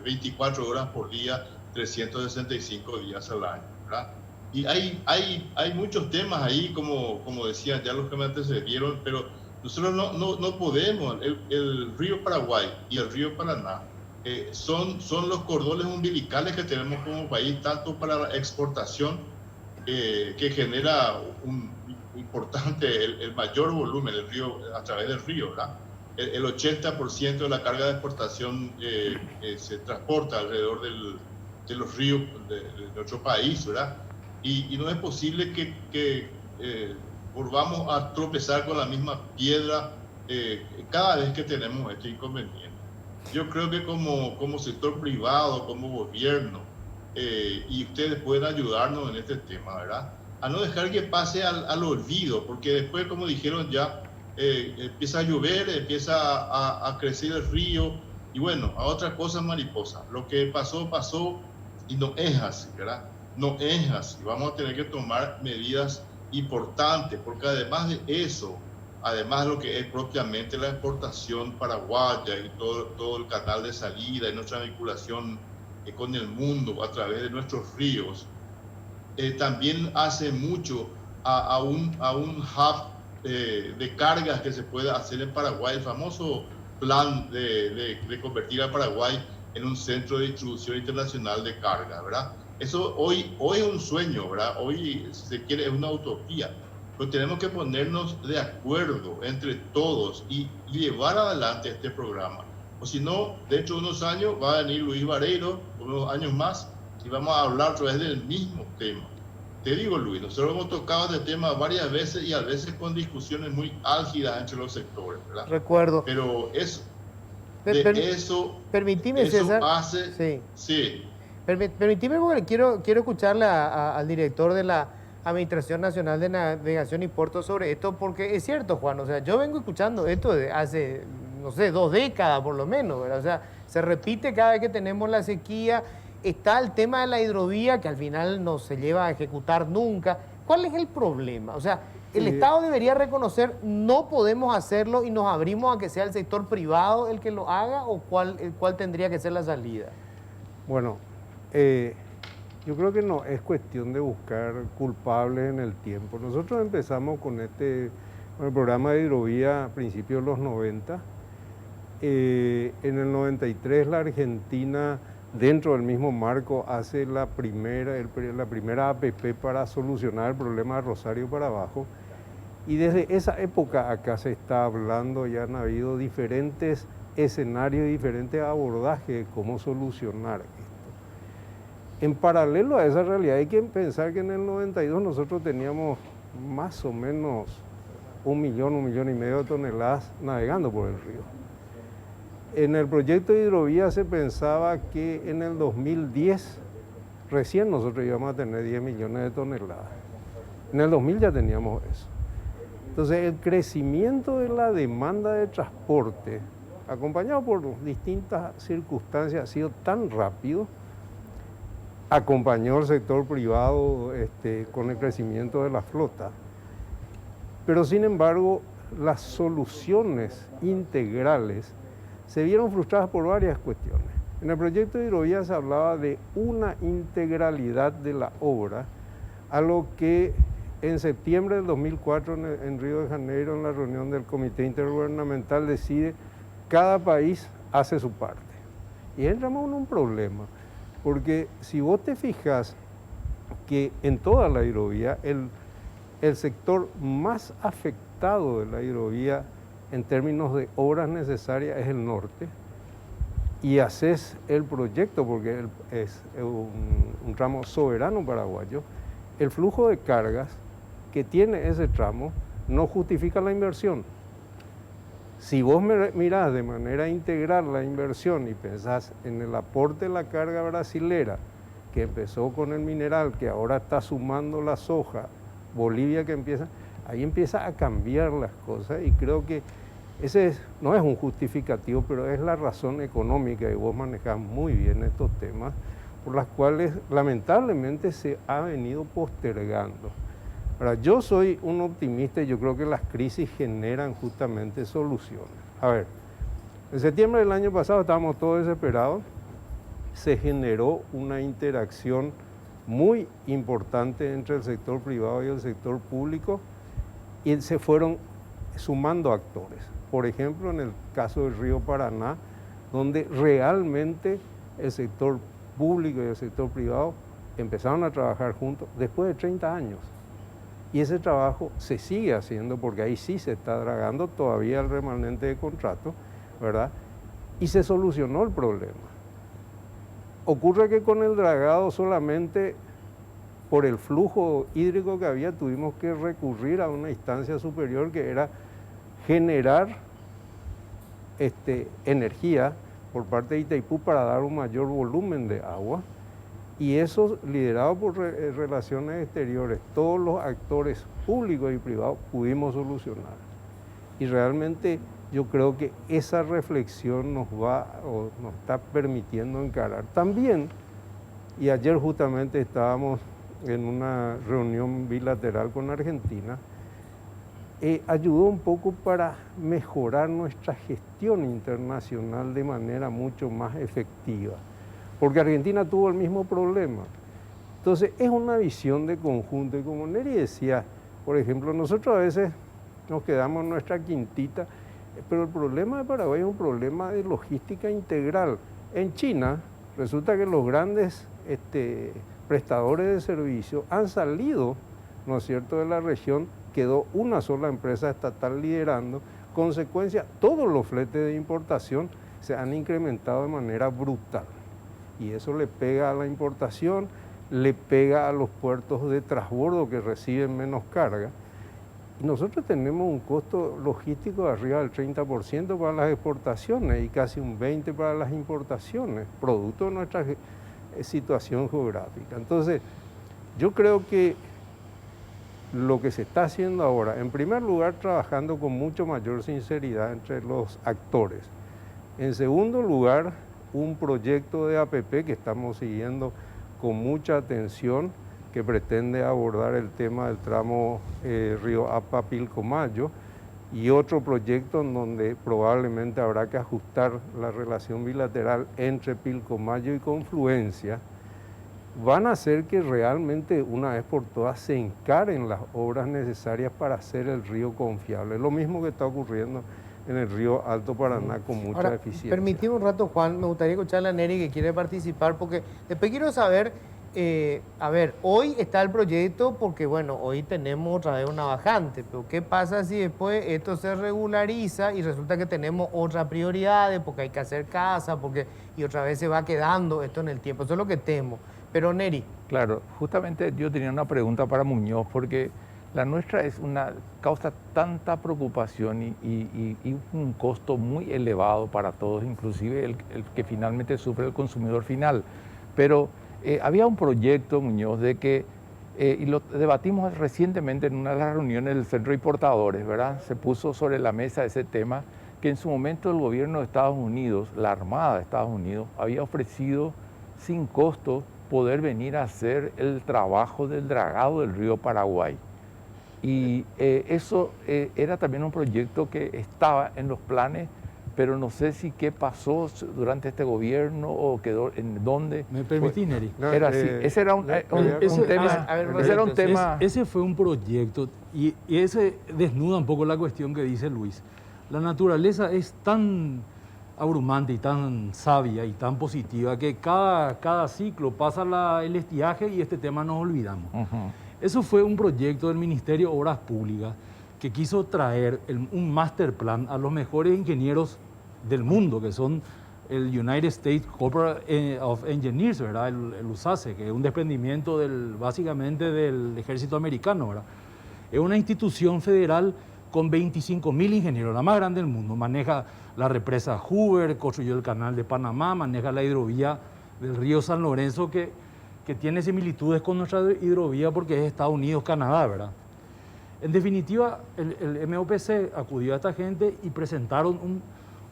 Speaker 7: 24 horas por día, 365 días al año, ¿verdad? Y hay muchos temas ahí, como decían ya los que me antecedieron, pero nosotros no podemos. El río Paraguay y el río Paraná son los cordones umbilicales que tenemos como país, tanto para la exportación, que genera un importante, el mayor volumen el río, a través del río, ¿verdad? El 80% de la carga de exportación se transporta alrededor de los ríos de nuestro país, ¿verdad? Y no es posible que volvamos a tropezar con la misma piedra cada vez que tenemos este inconveniente. Yo creo que como sector privado, como gobierno, y ustedes pueden ayudarnos en este tema, ¿verdad? A no dejar que pase al olvido, porque después, como dijeron ya, empieza a llover, empieza a crecer el río, y bueno, a otras cosas mariposas. Lo que pasó, pasó, y no es así, ¿verdad? No es así. Vamos a tener que tomar medidas importantes, porque además de eso, además de lo que es propiamente la exportación paraguaya y todo el canal de salida y nuestra vinculación con el mundo a través de nuestros ríos, también hace mucho a un hub de cargas que se puede hacer en Paraguay, el famoso plan de convertir a Paraguay en un centro de distribución internacional de carga, ¿verdad? Eso hoy es un sueño, ¿verdad? Hoy, si se quiere, es una utopía. Pero tenemos que ponernos de acuerdo entre todos y llevar adelante este programa. O si no, dentro de unos años va a venir Luis Vareiro, unos años más, y vamos a hablar otra vez del mismo tema. Te digo, Luis, nosotros hemos tocado este tema varias veces y a veces con discusiones muy álgidas entre los sectores, ¿verdad?
Speaker 1: Recuerdo.
Speaker 7: Pero eso,
Speaker 1: permitime,
Speaker 7: eso
Speaker 1: César.
Speaker 7: hace...
Speaker 1: Sí.
Speaker 7: Sí.
Speaker 1: Permitime porque quiero escucharle al director de la Administración Nacional de Navegación y Puertos sobre esto, porque es cierto, Juan, o sea, yo vengo escuchando esto de hace, no sé, 2 décadas por lo menos, ¿verdad? O sea, se repite cada vez que tenemos la sequía. Está el tema de la hidrovía, que al final no se lleva a ejecutar nunca. ¿Cuál es el problema? O sea, el Estado debería reconocer, no podemos hacerlo y nos abrimos a que sea el sector privado el que lo haga, o cuál tendría que ser la salida.
Speaker 2: Bueno, yo creo que no es cuestión de buscar culpables en el tiempo. Nosotros empezamos con el programa de hidrovía a principios de los 90. En el 93 la Argentina, dentro del mismo marco, hace la primera APP para solucionar el problema de Rosario para abajo. Y desde esa época acá se está hablando, ya han habido diferentes escenarios y diferentes abordajes de cómo solucionar esto. En paralelo a esa realidad hay que pensar que en el 92 nosotros teníamos más o menos 1 millón, 1,5 millones de toneladas navegando por el río. En el proyecto de hidrovía se pensaba que en el 2010 recién nosotros íbamos a tener 10 millones de toneladas. En el 2000 ya teníamos eso. Entonces el crecimiento de la demanda de transporte, acompañado por distintas circunstancias, ha sido tan rápido. Acompañó el sector privado con el crecimiento de la flota. Pero sin embargo, las soluciones integrales se vieron frustradas por varias cuestiones. En el proyecto de hidrovía se hablaba de una integralidad de la obra, a lo que en septiembre del 2004 en Río de Janeiro, en la reunión del Comité Intergubernamental, decide cada país hace su parte. Y entramos en un problema, porque si vos te fijas que en toda la hidrovía, el sector más afectado de la hidrovía en términos de obras necesarias es el norte, y haces el proyecto, porque es un tramo soberano paraguayo, el flujo de cargas que tiene ese tramo no justifica la inversión. Si vos mirás de manera integral la inversión y pensás en el aporte de la carga brasilera, que empezó con el mineral, que ahora está sumando la soja, Bolivia que empieza, ahí empieza a cambiar las cosas, y creo que ese no es un justificativo, pero es la razón económica, y vos manejás muy bien estos temas, por las cuales lamentablemente se ha venido postergando. Ahora, yo soy un optimista y yo creo que las crisis generan justamente soluciones. A ver, en septiembre del año pasado estábamos todos desesperados, se generó una interacción muy importante entre el sector privado y el sector público y se fueron sumando actores. Por ejemplo, en el caso del río Paraná, donde realmente el sector público y el sector privado empezaron a trabajar juntos después de 30 años. Y ese trabajo se sigue haciendo porque ahí sí se está dragando todavía el remanente de contrato, ¿verdad? Y se solucionó el problema. Ocurre que con el dragado solamente por el flujo hídrico que había tuvimos que recurrir a una instancia superior que era generar energía por parte de Itaipú para dar un mayor volumen de agua. Y eso, liderado por Relaciones Exteriores, todos los actores públicos y privados pudimos solucionar. Y realmente yo creo que esa reflexión nos está permitiendo encarar. También, y ayer justamente estábamos en una reunión bilateral con Argentina, ayudó un poco para mejorar nuestra gestión internacional de manera mucho más efectiva. Porque Argentina tuvo el mismo problema. Entonces, es una visión de conjunto. Y como Neri decía, por ejemplo, nosotros a veces nos quedamos en nuestra quintita, pero el problema de Paraguay es un problema de logística integral. En China, resulta que los grandes prestadores de servicios han salido, ¿no es cierto?, de la región, quedó una sola empresa estatal liderando. Consecuencia, todos los fletes de importación se han incrementado de manera brutal. Y eso le pega a la importación, le pega a los puertos de transbordo que reciben menos carga. Y nosotros tenemos un costo logístico de arriba del 30% para las exportaciones y casi un 20% para las importaciones, producto de nuestra situación geográfica. Entonces, yo creo que lo que se está haciendo ahora, en primer lugar, trabajando con mucho mayor sinceridad entre los actores. En segundo lugar, un proyecto de APP que estamos siguiendo con mucha atención, que pretende abordar el tema del tramo Río Apa-Pilcomayo, y otro proyecto en donde probablemente habrá que ajustar la relación bilateral entre Pilcomayo y Confluencia, van a hacer que realmente una vez por todas se encaren las obras necesarias para hacer el río confiable. Lo mismo que está ocurriendo en el río Alto Paraná con mucha eficiencia.
Speaker 1: Permitime un rato, Juan, me gustaría escucharle a Neri que quiere participar, porque después quiero saber, a ver, hoy está el proyecto porque, bueno, hoy tenemos otra vez una bajante, pero ¿qué pasa si después esto se regulariza y resulta que tenemos otras prioridades, porque hay que hacer casa, y otra vez se va quedando esto en el tiempo? Eso es lo que temo. Pero Neri.
Speaker 3: Claro, justamente yo tenía una pregunta para Muñoz, porque la nuestra causa tanta preocupación y un costo muy elevado para todos, inclusive el que finalmente sufre el consumidor final. Pero había un proyecto, Muñoz, de que, y lo debatimos recientemente en una de las reuniones del Centro de Importadores, ¿verdad? Se puso sobre la mesa ese tema, que en su momento el gobierno de Estados Unidos, la Armada de Estados Unidos, había ofrecido sin costo poder venir a hacer el trabajo del dragado del río Paraguay. Y eso era también un proyecto que estaba en los planes, pero no sé si qué pasó durante este gobierno o quedó en dónde.
Speaker 5: ¿Me permitís, Neri?
Speaker 3: Era así. Ese era un tema.
Speaker 5: Ese fue un proyecto y ese desnuda un poco la cuestión que dice Luis. La naturaleza es tan abrumante y tan sabia y tan positiva que cada ciclo pasa el estiaje y este tema nos olvidamos. Eso fue un proyecto del Ministerio de Obras Públicas que quiso traer un master plan a los mejores ingenieros del mundo, que son el United States Corps of Engineers, ¿verdad? El USACE, que es un desprendimiento básicamente del ejército americano, ¿verdad? Es una institución federal con 25.000 ingenieros, la más grande del mundo. Maneja la represa Hoover, construyó el canal de Panamá, maneja la hidrovía del río San Lorenzo, que tiene similitudes con nuestra hidrovía porque es Estados Unidos, Canadá, ¿verdad? En definitiva, el MOPC acudió a esta gente y presentaron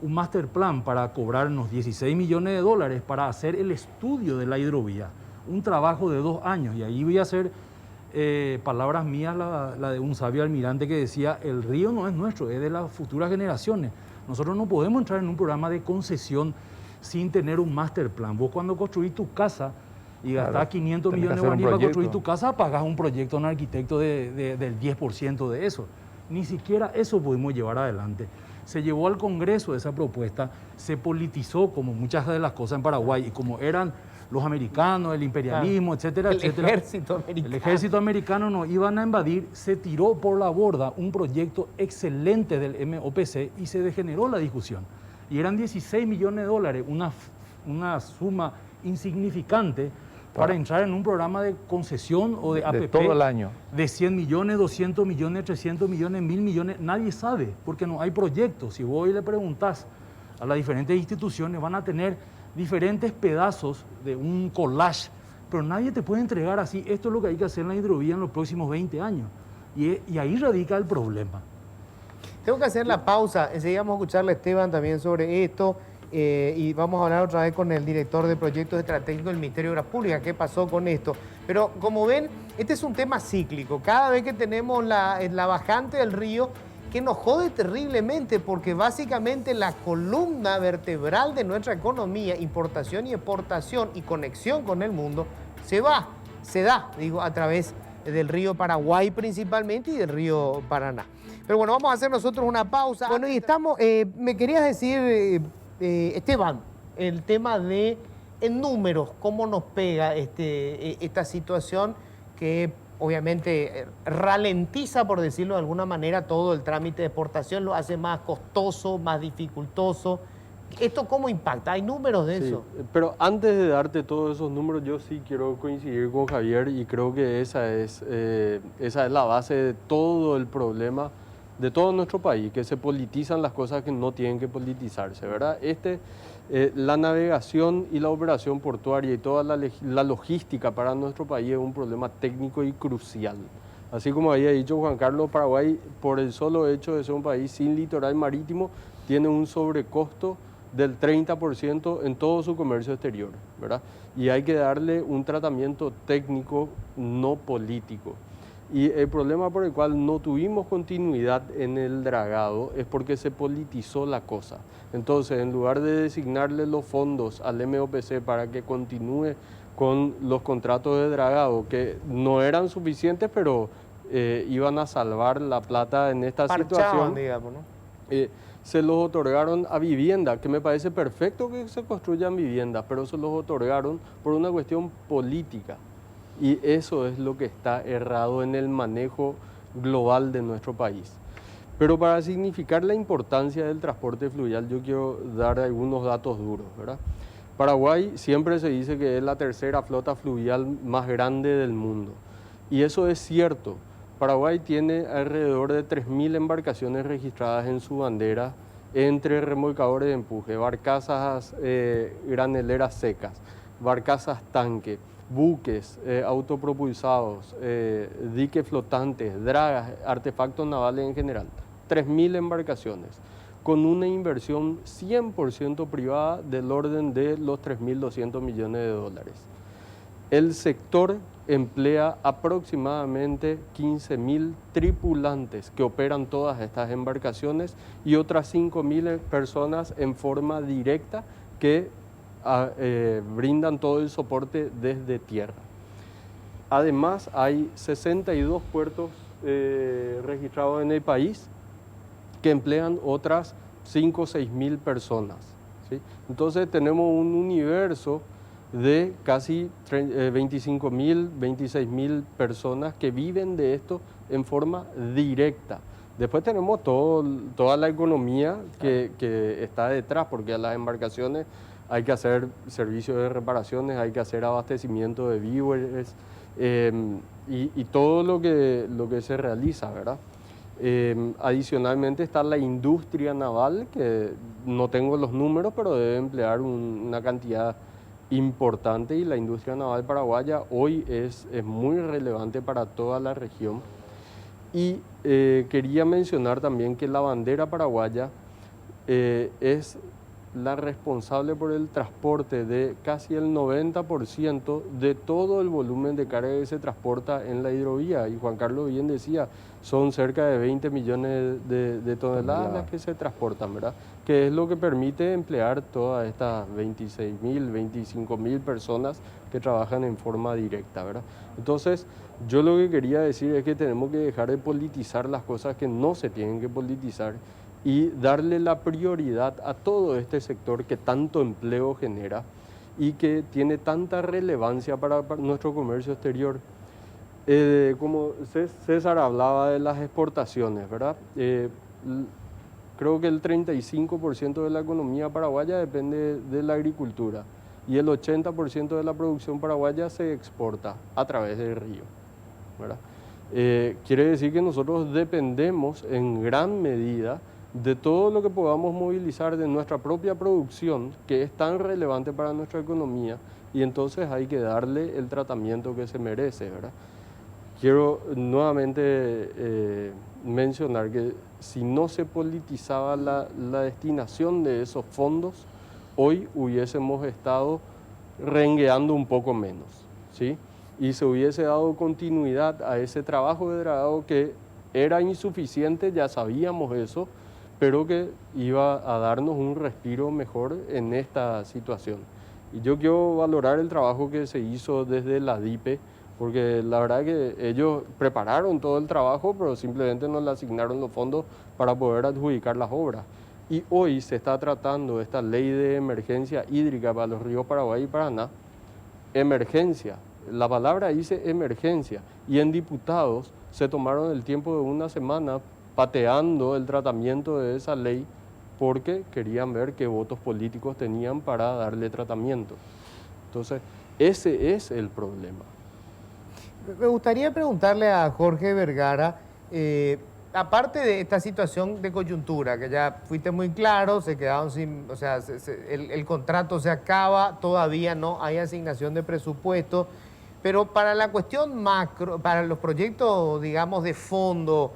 Speaker 5: un master plan para cobrarnos 16 millones de dólares para hacer el estudio de la hidrovía, un trabajo de 2 años. Y ahí voy a hacer palabras mías, la de un sabio almirante que decía: el río no es nuestro, es de las futuras generaciones. Nosotros no podemos entrar en un programa de concesión sin tener un master plan. Vos cuando construís tu casa, y gastás
Speaker 3: Claro.
Speaker 5: 500
Speaker 3: Tenés que
Speaker 5: millones de
Speaker 3: hacer un
Speaker 5: guaraníes para construir
Speaker 3: proyecto.
Speaker 5: tu casa, pagás un proyecto a un arquitecto del 10% de eso. Ni siquiera eso pudimos llevar adelante. Se llevó al Congreso esa propuesta, se politizó como muchas de las cosas en Paraguay, y como eran los americanos, el imperialismo, etcétera,
Speaker 1: El
Speaker 5: etcétera.
Speaker 1: ejército americano.
Speaker 5: El ejército americano nos iban a invadir, se tiró por la borda un proyecto excelente del MOPC y se degeneró la discusión. Y eran 16 millones de dólares, una suma insignificante para entrar en un programa de concesión o de APP.
Speaker 3: De todo el año.
Speaker 5: De 100 millones, 200 millones, 300 millones, 1000 millones, nadie sabe, porque no hay proyectos. Si vos hoy le preguntás a las diferentes instituciones, van a tener diferentes pedazos de un collage, pero nadie te puede entregar así, esto es lo que hay que hacer en la hidrovía en los próximos 20 años. Y ahí radica el problema.
Speaker 1: Tengo que hacer la pausa. Enseguida vamos a escucharle a Esteban también sobre esto. Y vamos a hablar otra vez con el director de proyectos estratégicos del Ministerio de Obras Públicas, qué pasó con esto. Pero como ven, este es un tema cíclico. Cada vez que tenemos la bajante del río, que nos jode terriblemente, porque básicamente la columna vertebral de nuestra economía, importación y exportación y conexión con el mundo, se da, a través del río Paraguay principalmente y del río Paraná. Pero bueno, vamos a hacer nosotros una pausa. Bueno, y estamos, me querías decir, Esteban, el tema de en números, cómo nos pega esta situación que obviamente ralentiza, por decirlo de alguna manera, todo el trámite de exportación, lo hace más costoso, más dificultoso. ¿Esto cómo impacta? ¿Hay números de eso?
Speaker 4: Pero antes de darte todos esos números, yo sí quiero coincidir con Javier y creo que esa es la base de todo el problema de todo nuestro país, que se politizan las cosas que no tienen que politizarse, ¿verdad? La navegación y la operación portuaria y toda la logística para nuestro país es un problema técnico y crucial. Así como había dicho Juan Carlos, Paraguay, por el solo hecho de ser un país sin litoral marítimo, tiene un sobrecosto del 30% en todo su comercio exterior, ¿verdad? Y hay que darle un tratamiento técnico, no político. Y el problema por el cual no tuvimos continuidad en el dragado es porque se politizó la cosa. Entonces, en lugar de designarle los fondos al MOPC para que continúe con los contratos de dragado, que no eran suficientes, pero iban a salvar la plata en esta situación,
Speaker 1: digamos, ¿no?
Speaker 4: se los otorgaron a vivienda, que me parece perfecto que se construyan viviendas, pero se los otorgaron por una cuestión política. Y eso es lo que está errado en el manejo global de nuestro país. Pero para significar la importancia del transporte fluvial, yo quiero dar algunos datos duros, ¿verdad? Paraguay siempre se dice que es la tercera flota fluvial más grande del mundo. Y eso es cierto. Paraguay tiene alrededor de 3.000 embarcaciones registradas en su bandera entre remolcadores de empuje, barcazas graneleras secas, barcazas tanque, buques autopropulsados, diques flotantes, dragas, artefactos navales en general. 3.000 embarcaciones, con una inversión 100% privada del orden de los 3.200 millones de dólares. El sector emplea aproximadamente 15.000 tripulantes que operan todas estas embarcaciones y otras 5.000 personas en forma directa que brindan todo el soporte desde tierra. Además, hay 62 puertos registrados en el país que emplean otras 5 o 6.000 personas, ¿sí? Entonces tenemos un universo de casi 25.000, 26.000 personas que viven de esto en forma directa. Después tenemos toda la economía que está detrás, porque a las embarcaciones hay que hacer servicios de reparaciones, hay que hacer abastecimiento de víveres y todo lo que se realiza, ¿verdad? Adicionalmente está la industria naval, que no tengo los números, pero debe emplear una cantidad importante, y la industria naval paraguaya hoy es muy relevante para toda la región. Y quería mencionar también que la bandera paraguaya es la responsable por el transporte de casi el 90% de todo el volumen de carga que se transporta en la hidrovía. Y Juan Carlos bien decía, son cerca de 20 millones de toneladas las que se transportan, ¿verdad? Que es lo que permite emplear todas estas 26.000, 25.000 personas que trabajan en forma directa, ¿verdad? Entonces, yo lo que quería decir es que tenemos que dejar de politizar las cosas que no se tienen que politizar y darle la prioridad a todo este sector que tanto empleo genera y que tiene tanta relevancia para nuestro comercio exterior. Como César hablaba de las exportaciones, ¿verdad? Creo que el 35% de la economía paraguaya depende de la agricultura y el 80% de la producción paraguaya se exporta a través del río, ¿verdad? Quiere decir que nosotros dependemos en gran medida de todo lo que podamos movilizar de nuestra propia producción, que es tan relevante para nuestra economía, y entonces hay que darle el tratamiento que se merece, ¿verdad? Quiero nuevamente mencionar que si no se politizaba la destinación de esos fondos, hoy hubiésemos estado rengueando un poco menos, ¿sí? Y se hubiese dado continuidad a ese trabajo de dragado que era insuficiente, ya sabíamos eso, pero que iba a darnos un respiro mejor en esta situación. Y yo quiero valorar el trabajo que se hizo desde la DIPE, porque la verdad que ellos prepararon todo el trabajo, pero simplemente nos le asignaron los fondos para poder adjudicar las obras. Y hoy se está tratando esta ley de emergencia hídrica para los ríos Paraguay y Paraná. Emergencia, la palabra dice emergencia, y en diputados se tomaron el tiempo de una semana pateando el tratamiento de esa ley porque querían ver qué votos políticos tenían para darle tratamiento. Entonces, ese es el problema.
Speaker 1: Me gustaría preguntarle a Jorge Vergara, aparte de esta situación de coyuntura, que ya fuiste muy claro, se quedaron sin, o sea, el contrato se acaba, todavía no hay asignación de presupuesto, pero para la cuestión macro, para los proyectos, digamos, de fondo,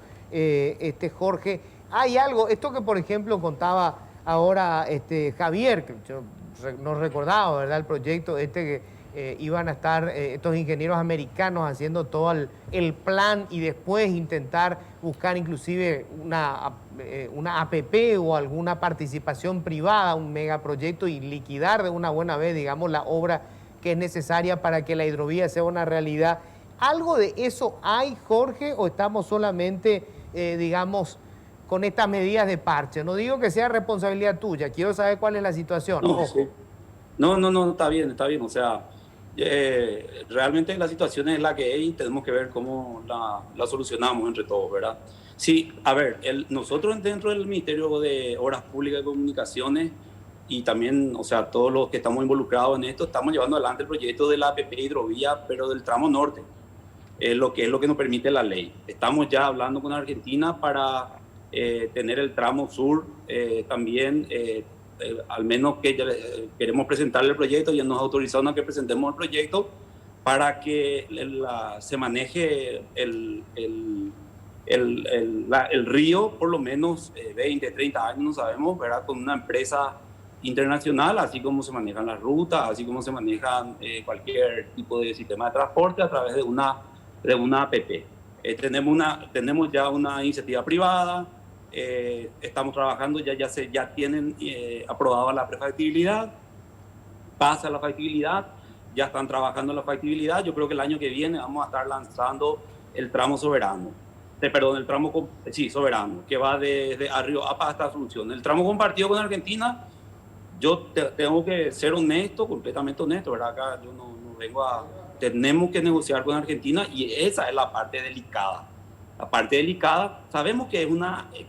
Speaker 1: Jorge, hay algo, esto que por ejemplo contaba ahora Javier, que yo no recordaba, ¿verdad? El proyecto que iban a estar estos ingenieros americanos haciendo todo el plan y después intentar buscar inclusive una APP o alguna participación privada, un megaproyecto y liquidar de una buena vez, digamos, la obra que es necesaria para que la hidrovía sea una realidad. ¿Algo de eso hay, Jorge, o estamos solamente, digamos, con estas medidas de parche? No digo que sea responsabilidad tuya, quiero saber cuál es la situación.
Speaker 6: No, sí. No, está bien, o sea, realmente la situación es la que es y tenemos que ver cómo la solucionamos entre todos, ¿verdad? Sí, a ver, nosotros dentro del Ministerio de Obras Públicas y Comunicaciones y también, o sea, todos los que estamos involucrados en esto, estamos llevando adelante el proyecto de la APP Hidrovía, pero del tramo norte, lo que nos permite la ley. Estamos ya hablando con Argentina para tener el tramo sur también, al menos que ya queremos presentarle el proyecto, ya nos autorizaron a que presentemos el proyecto para que se maneje el río por lo menos 20, 30 años, no sabemos, ¿verdad? Con una empresa internacional, así como se manejan las rutas, así como se manejan cualquier tipo de sistema de transporte a través de una APP. Tenemos ya una iniciativa privada, estamos trabajando, ya tienen aprobada la prefactibilidad, pasa la factibilidad, ya están trabajando en la factibilidad. Yo creo que el año que viene vamos a estar lanzando el tramo soberano. Soberano, que va desde Arrioapa hasta Asunción. El tramo compartido con Argentina, yo tengo que ser honesto, completamente honesto, ¿verdad? Acá yo no vengo tenemos que negociar con Argentina y esa es la parte delicada. La parte delicada, sabemos que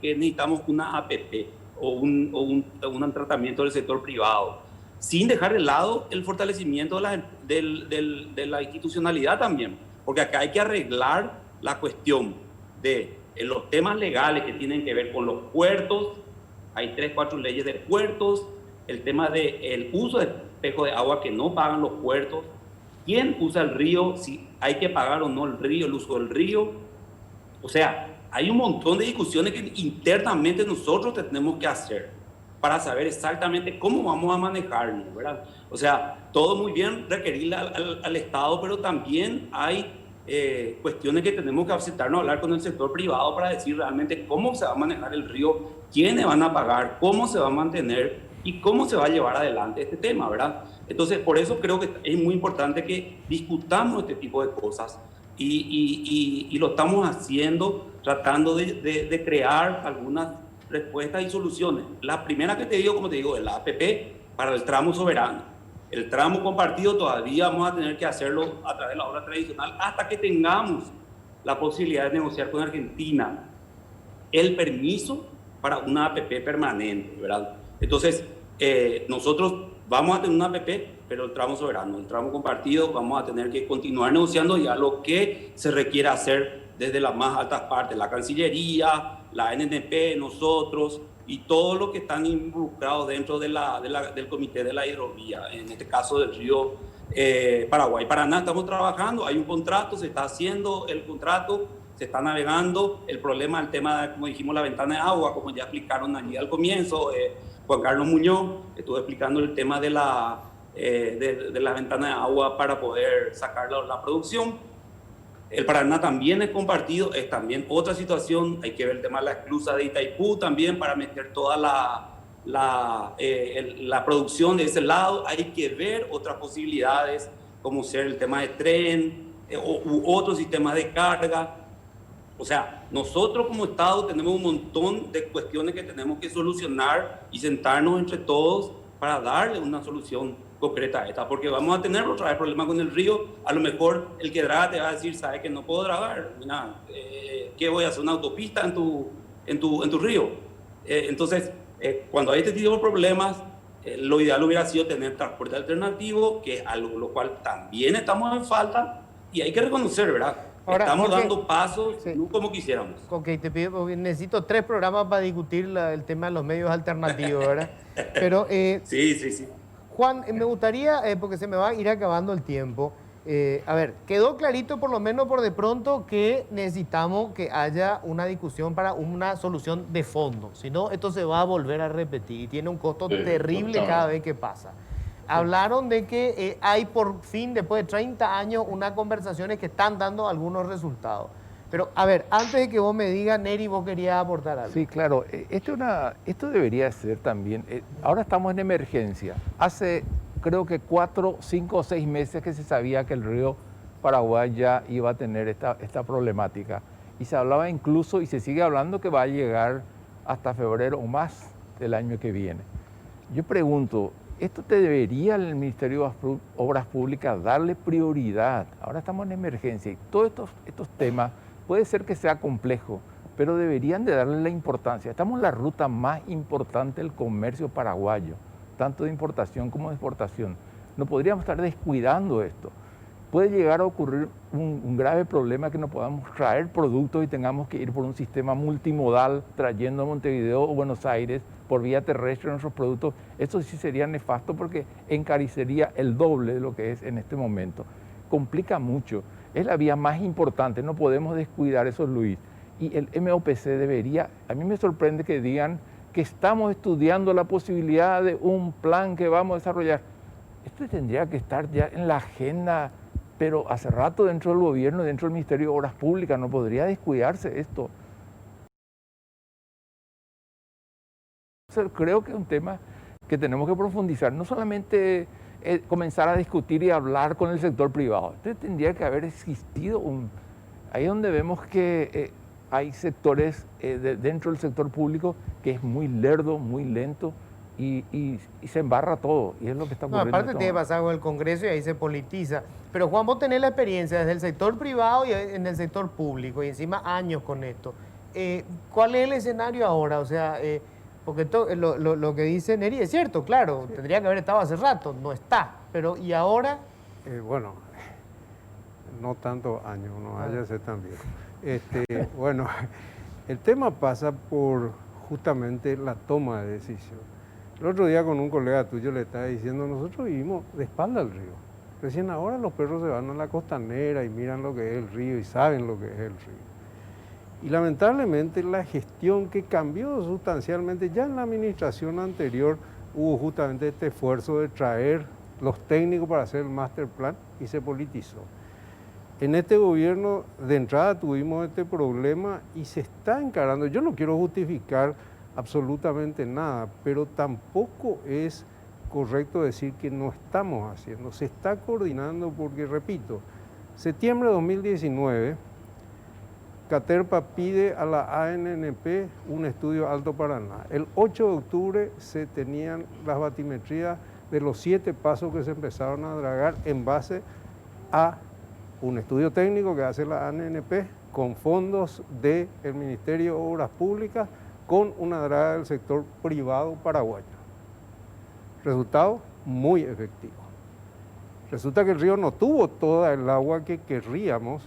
Speaker 6: necesitamos una APP o un tratamiento del sector privado, sin dejar de lado el fortalecimiento de la institucionalidad también, porque acá hay que arreglar la cuestión de los temas legales que tienen que ver con los puertos. Hay 3, 4 leyes de puertos, el tema del uso de espejo de agua que no pagan los puertos, quién usa el río, si hay que pagar o no el uso del río. O sea, hay un montón de discusiones que internamente nosotros tenemos que hacer. para saber exactamente cómo vamos a manejarlo, ¿verdad? O sea, todo muy bien requerirle al Estado, pero también hay cuestiones que tenemos que aceptarnos a hablar con el sector privado para decir realmente cómo se va a manejar el río, quiénes van a pagar, cómo se va a mantener y cómo se va a llevar adelante este tema, ¿verdad? Entonces, por eso creo que es muy importante que discutamos este tipo de cosas y lo estamos haciendo tratando de crear algunas respuestas y soluciones. La primera que te digo, como te digo, es la APP para el tramo soberano. El tramo compartido todavía vamos a tener que hacerlo a través de la obra tradicional hasta que tengamos la posibilidad de negociar con Argentina el permiso para una APP permanente, ¿verdad? Entonces, nosotros vamos a tener una APP, pero el tramo soberano, el tramo compartido, vamos a tener que continuar negociando ya lo que se requiere hacer desde las más altas partes, la Cancillería, la NNP, nosotros y todos los que están involucrados dentro del Comité de la Hidrovía, en este caso del río Paraguay-Paraná. Estamos trabajando, hay un contrato, se está haciendo el contrato, se está navegando. El problema, el tema, como dijimos, la ventana de agua, como ya explicaron allí al comienzo, Juan Carlos Muñoz estuvo explicando el tema de la ventana de agua para poder sacar la producción. El Paraná también es compartido, es también otra situación. Hay que ver el tema de la esclusa de Itaipú también para meter toda la producción de ese lado. Hay que ver otras posibilidades, como ser el tema de tren u otros sistemas de carga. O sea, nosotros como Estado tenemos un montón de cuestiones que tenemos que solucionar y sentarnos entre todos para darle una solución concreta a esta, porque vamos a tener otra vez problemas con el río. A lo mejor el que draga te va a decir, sabe que no puedo dragar, mira, ¿qué voy a hacer? ¿Una autopista en tu río? Entonces, cuando hay este tipo de problemas, lo ideal hubiera sido tener transporte alternativo, que es algo lo cual también estamos en falta, y hay que reconocer, ¿verdad?
Speaker 1: Ahora,
Speaker 6: estamos
Speaker 1: Jorge,
Speaker 6: dando pasos,
Speaker 1: sí,
Speaker 6: no como quisiéramos.
Speaker 1: Ok, te pido, necesito 3 programas para discutir el tema de los medios alternativos, ¿verdad? Pero,
Speaker 6: Sí.
Speaker 1: Juan, me gustaría, porque se me va a ir acabando el tiempo, a ver, quedó clarito por lo menos por de pronto que necesitamos que haya una discusión para una solución de fondo, si no esto se va a volver a repetir y tiene un costo terrible cada vez que pasa. Hablaron de que hay por fin, después de 30 años, unas conversaciones que están dando algunos resultados. Pero, a ver, antes de que vos me digas, Neri, vos querías aportar algo.
Speaker 3: Sí, claro. Esto debería ser también. Ahora estamos en emergencia. Hace, creo que 4, 5 o 6 meses que se sabía que el río Paraguay ya iba a tener esta problemática. Y se hablaba incluso, y se sigue hablando, que va a llegar hasta febrero o más del año que viene. Yo pregunto, ¿esto te debería el Ministerio de Obras Públicas darle prioridad? Ahora estamos en emergencia y todos estos temas puede ser que sea complejo, pero deberían de darle la importancia. Estamos en la ruta más importante del comercio paraguayo, tanto de importación como de exportación. No podríamos estar descuidando esto. Puede llegar a ocurrir un grave problema que no podamos traer productos y tengamos que ir por un sistema multimodal trayendo a Montevideo o Buenos Aires por vía terrestre nuestros productos. Eso sí sería nefasto porque encarecería el doble de lo que es en este momento. Complica mucho. Es la vía más importante, no podemos descuidar eso, Luis. Y el MOPC debería, a mí me sorprende que digan que estamos estudiando la posibilidad de un plan que vamos a desarrollar. Esto tendría que estar ya en la agenda, pero hace rato dentro del gobierno, dentro del Ministerio de Obras Públicas, no podría descuidarse esto. Creo que es un tema que tenemos que profundizar, no solamente comenzar a discutir y hablar con el sector privado. Entonces tendría que haber existido ahí es donde vemos que hay sectores dentro del sector público que es muy lerdo, muy lento y se embarra todo, y es lo que está ocurriendo.
Speaker 1: No, aparte tiene pasado con el Congreso y ahí se politiza. Pero Juan, vos tenés la experiencia desde el sector privado y en el sector público, y encima años con esto. ¿Cuál es el escenario ahora? O sea, porque lo que dice Neri es cierto, claro, sí, tendría que haber estado hace rato, no está. Pero, ¿y ahora?
Speaker 2: Bueno, no tantos años, no vaya a ser tan viejo. Bueno, el tema pasa por justamente la toma de decisión. El otro día con un colega tuyo le estaba diciendo, nosotros vivimos de espalda al río. Recién ahora los perros se van a la costanera y miran lo que es el río y saben lo que es el río. Y lamentablemente la gestión que cambió sustancialmente, ya en la administración anterior hubo justamente este esfuerzo de traer los técnicos para hacer el master plan y se politizó. En este gobierno de entrada tuvimos este problema y se está encarando. Yo no quiero justificar absolutamente nada, pero tampoco es correcto decir que no estamos haciendo. Se está coordinando porque, repito, septiembre de 2019, Caterpa pide a la ANNP un estudio Alto Paraná. El 8 de octubre se tenían las batimetrías de los 7 pasos que se empezaron a dragar en base a un estudio técnico que hace la ANNP con fondos del Ministerio de Obras Públicas con una draga del sector privado paraguayo. Resultado muy efectivo. Resulta que el río no tuvo toda el agua que querríamos.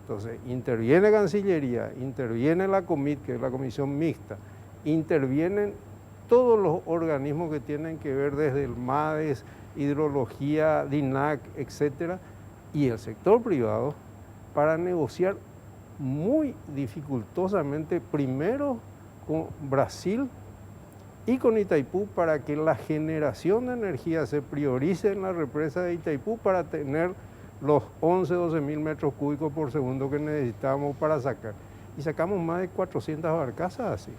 Speaker 2: Entonces, interviene Cancillería, interviene la COMIT, que es la Comisión Mixta, intervienen todos los organismos que tienen que ver desde el MADES, Hidrología, DINAC, etcétera, y el sector privado para negociar muy dificultosamente, primero con Brasil y con Itaipú, para que la generación de energía se priorice en la represa de Itaipú para tener los 12 mil metros cúbicos por segundo que necesitábamos para sacar. Y sacamos más de 400 barcazas así.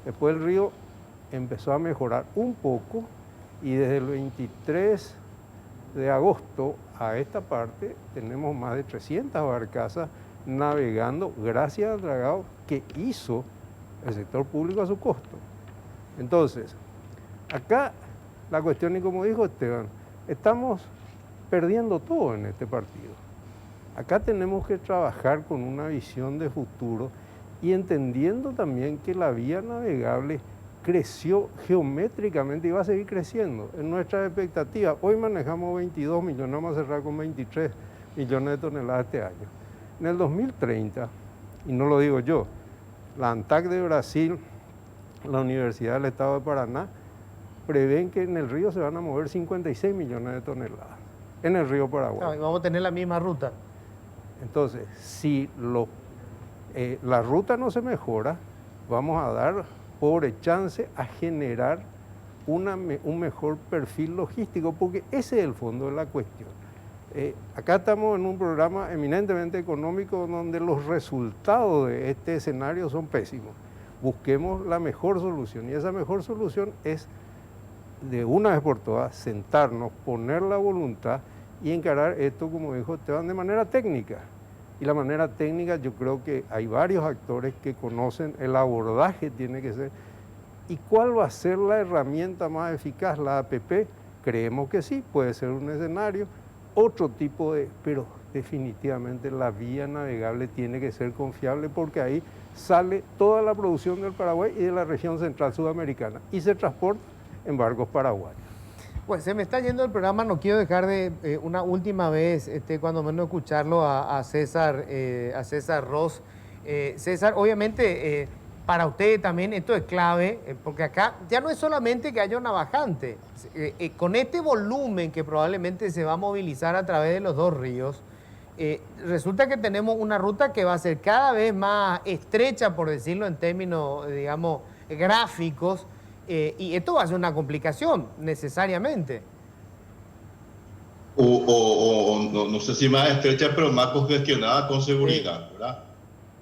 Speaker 2: Después el río empezó a mejorar un poco y desde el 23 de agosto a esta parte tenemos más de 300 barcazas navegando gracias al dragado que hizo el sector público a su costo. Entonces, acá la cuestión, y como dijo Esteban, estamos perdiendo todo en este partido. Acá tenemos que trabajar con una visión de futuro y entendiendo también que la vía navegable creció geométricamente y va a seguir creciendo en nuestras expectativas. Hoy manejamos 22 millones, vamos a cerrar con 23 millones de toneladas este año. En el 2030, y no lo digo yo, la ANTAC de Brasil, la Universidad del Estado de Paraná, prevén que en el río se van a mover 56 millones de toneladas, en el río Paraguay.
Speaker 1: Vamos a tener la misma ruta.
Speaker 2: Entonces, si la ruta no se mejora, vamos a dar pobre chance a generar un mejor perfil logístico, porque ese es el fondo de la cuestión. Acá estamos en un programa eminentemente económico donde los resultados de este escenario son pésimos. Busquemos la mejor solución y esa mejor solución es de una vez por todas sentarnos, poner la voluntad y encarar esto, como dijo Esteban, de manera técnica. Y la manera técnica, yo creo que hay varios actores que conocen el abordaje, tiene que ser. ¿Y cuál va a ser la herramienta más eficaz? ¿La APP? Creemos que sí, puede ser un escenario. Otro tipo pero definitivamente la vía navegable tiene que ser confiable porque ahí sale toda la producción del Paraguay y de la región central sudamericana y se transporta en barcos paraguayos.
Speaker 1: Pues se me está yendo el programa, no quiero dejar de una última vez, cuando menos escucharlo a César Ros. César, obviamente para usted también esto es clave, porque acá ya no es solamente que haya una bajante, con este volumen que probablemente se va a movilizar a través de los dos ríos, resulta que tenemos una ruta que va a ser cada vez más estrecha, por decirlo en términos, digamos, gráficos, y esto va a ser una complicación, necesariamente.
Speaker 7: No sé si más estrecha, pero más congestionada con seguridad, sí. ¿Verdad?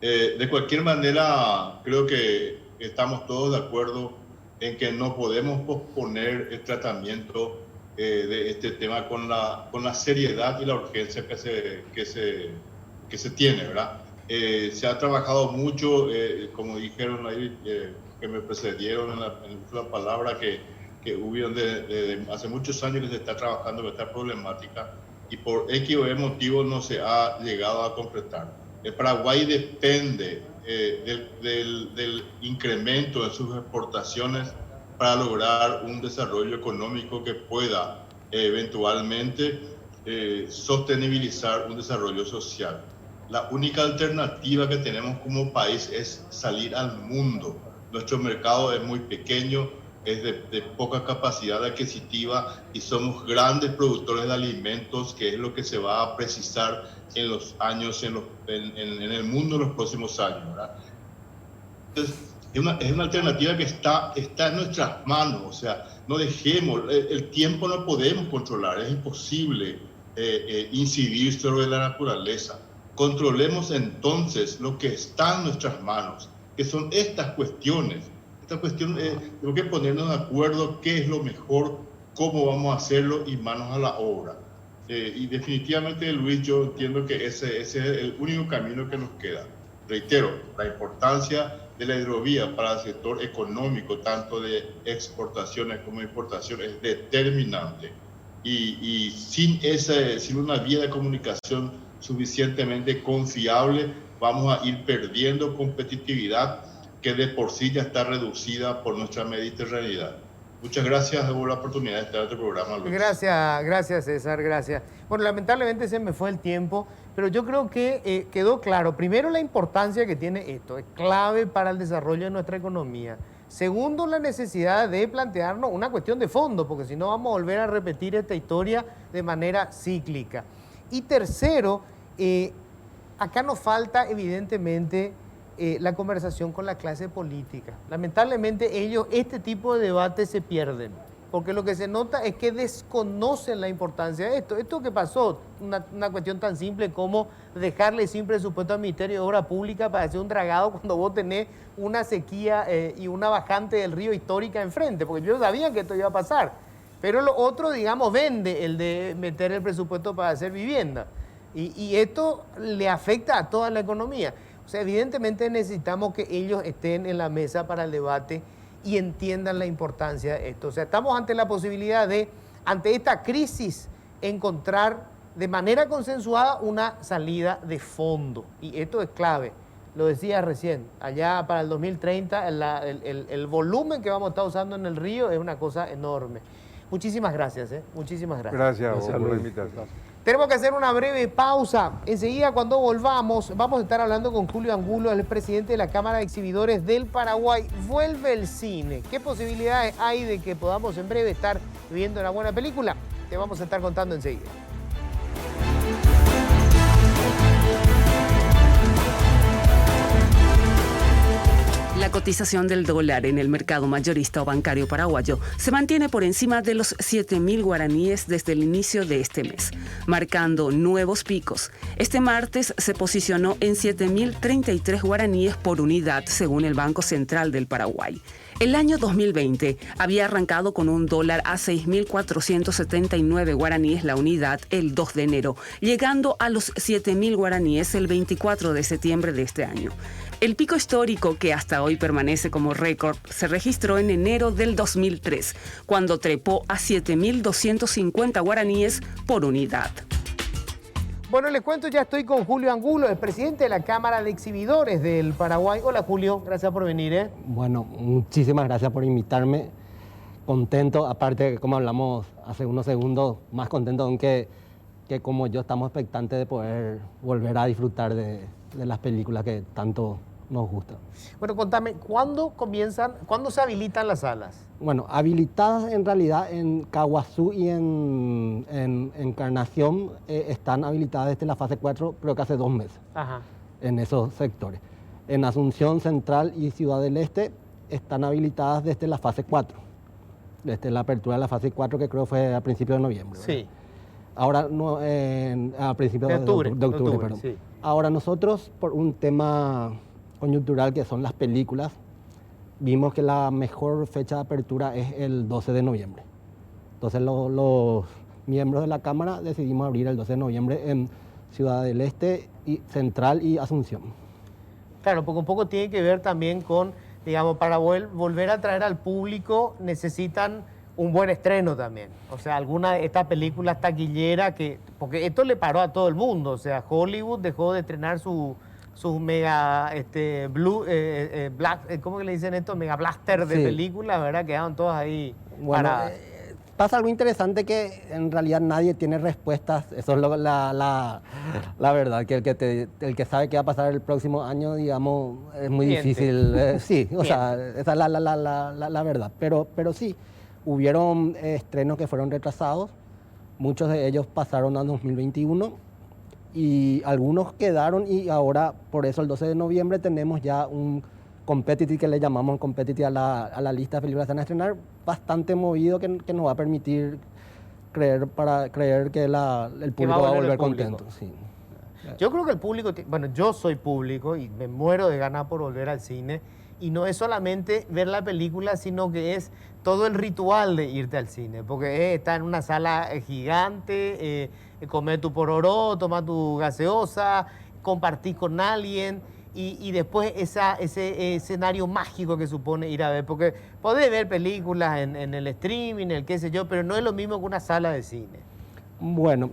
Speaker 7: De cualquier manera, creo que estamos todos de acuerdo en que no podemos posponer el tratamiento de este tema con la seriedad y la urgencia que se tiene, ¿verdad? Se ha trabajado mucho, como dijeron ahí, que me precedieron en la palabra, que hubo desde hace muchos años que se está trabajando con esta problemática y por X o Y motivo no se ha llegado a concretar. El Paraguay depende del incremento de sus exportaciones para lograr un desarrollo económico que pueda eventualmente sostenibilizar un desarrollo social. La única alternativa que tenemos como país es salir al mundo. Nuestro mercado es muy pequeño, es de poca capacidad adquisitiva y somos grandes productores de alimentos, que es lo que se va a precisar en los años, en el mundo en los próximos años, ¿verdad? Entonces, es una alternativa que está en nuestras manos, o sea, no dejemos, el tiempo no podemos controlar, es imposible incidir sobre la naturaleza. Controlemos entonces lo que está en nuestras manos, que son estas cuestiones. Esta cuestión, tenemos que ponernos de acuerdo qué es lo mejor, cómo vamos a hacerlo y manos a la obra. Y definitivamente, Luis, yo entiendo que ese es el único camino que nos queda. Reitero, la importancia de la hidrovía para el sector económico, tanto de exportaciones como importaciones, es determinante. Y sin una vía de comunicación suficientemente confiable, vamos a ir perdiendo competitividad que de por sí ya está reducida por nuestra mediterraneidad. Muchas gracias por la oportunidad de estar en este programa, Luis.
Speaker 1: Gracias César, gracias. Bueno, lamentablemente se me fue el tiempo, pero yo creo que quedó claro. Primero, la importancia que tiene esto, es clave para el desarrollo de nuestra economía. Segundo, la necesidad de plantearnos una cuestión de fondo, porque si no vamos a volver a repetir esta historia de manera cíclica. Y tercero, acá nos falta evidentemente la conversación con la clase política. Lamentablemente ellos este tipo de debates se pierden, porque lo que se nota es que desconocen la importancia de esto. Esto que pasó, una cuestión tan simple como dejarle sin presupuesto al Ministerio de Obra Pública para hacer un dragado cuando vos tenés una sequía y una bajante del río histórica enfrente, porque ellos sabían que esto iba a pasar. Pero lo otro, digamos, vende el de meter el presupuesto para hacer vivienda. Y esto le afecta a toda la economía. O sea, evidentemente necesitamos que ellos estén en la mesa para el debate y entiendan la importancia de esto. O sea, estamos ante la posibilidad de, ante esta crisis, encontrar de manera consensuada una salida de fondo. Y esto es clave. Lo decía recién, allá para el 2030 el volumen que vamos a estar usando en el río es una cosa enorme. Muchísimas gracias, muchísimas gracias.
Speaker 2: Gracias por la invitación.
Speaker 1: Tenemos que hacer una breve pausa. Enseguida, cuando volvamos, vamos a estar hablando con Julio Angulo, el presidente de la Cámara de Exhibidores del Paraguay. Vuelve el cine. ¿Qué posibilidades hay de que podamos en breve estar viendo una buena película? Te vamos a estar contando enseguida.
Speaker 8: La cotización del dólar en el mercado mayorista o bancario paraguayo se mantiene por encima de los 7.000 guaraníes desde el inicio de este mes, marcando nuevos picos. Este martes se posicionó en 7.033 guaraníes por unidad, según el Banco Central del Paraguay. El año 2020 había arrancado con un dólar a 6.479 guaraníes la unidad el 2 de enero, llegando a los 7.000 guaraníes el 24 de septiembre de este año. El pico histórico, que hasta hoy permanece como récord, se registró en enero del 2003, cuando trepó a 7.250 guaraníes por unidad.
Speaker 1: Bueno, les cuento, ya estoy con Julio Angulo, el presidente de la Cámara de Exhibidores del Paraguay. Hola Julio, gracias por venir.
Speaker 9: Bueno, muchísimas gracias por invitarme. Contento, aparte, como hablamos hace unos segundos, más contento aunque que como yo estamos expectantes de poder volver a disfrutar de las películas que tanto nos gustan.
Speaker 1: Bueno, contame, ¿cuándo se habilitan las salas?
Speaker 9: Bueno, habilitadas en realidad en Caguazú y en Encarnación están habilitadas desde la fase 4, creo que hace 2 meses.
Speaker 1: Ajá.
Speaker 9: En esos sectores. En Asunción Central y Ciudad del Este están habilitadas desde la fase 4, desde la apertura de la fase 4, que creo fue a principios de noviembre.
Speaker 1: Sí.
Speaker 9: Ahora, no, a principios de octubre, perdón.
Speaker 1: Sí.
Speaker 9: Ahora nosotros, por un tema coyuntural que son las películas, vimos que la mejor fecha de apertura es el 12 de noviembre. Entonces los miembros de la Cámara decidimos abrir el 12 de noviembre en Ciudad del Este, y Central y Asunción.
Speaker 1: Claro, porque un poco tiene que ver también con, digamos, para volver a traer al público necesitan un buen estreno también. O sea, alguna de estas películas taquilleras porque esto le paró a todo el mundo. O sea, Hollywood dejó de estrenar sus mega black, ¿cómo que le dicen esto? Mega blaster de películas, ¿verdad? Quedaron todas ahí paradas.
Speaker 9: pasa algo interesante que en realidad nadie tiene respuestas. Eso es la verdad, que el que sabe qué va a pasar el próximo año, digamos, es muy
Speaker 1: Miente.
Speaker 9: difícil. Sí, o sea, esa es la verdad. Pero sí, hubieron estrenos que fueron retrasados. Muchos de ellos pasaron a 2021 y algunos quedaron, y ahora, por eso el 12 de noviembre tenemos ya un competitive, que le llamamos competitive a la lista de películas que van a estrenar, bastante movido, que nos va a permitir creer que el público va a volver contento. Sí.
Speaker 1: Yo creo que el público, bueno, yo soy público y me muero de ganas por volver al cine. Y no es solamente ver la película, sino que es todo el ritual de irte al cine. Porque estar en una sala gigante, comer tu pororó, tomar tu gaseosa, compartir con alguien. Y después ese escenario mágico que supone ir a ver. Porque podés ver películas en el streaming, el qué sé yo, pero no es lo mismo que una sala de cine.
Speaker 9: Bueno,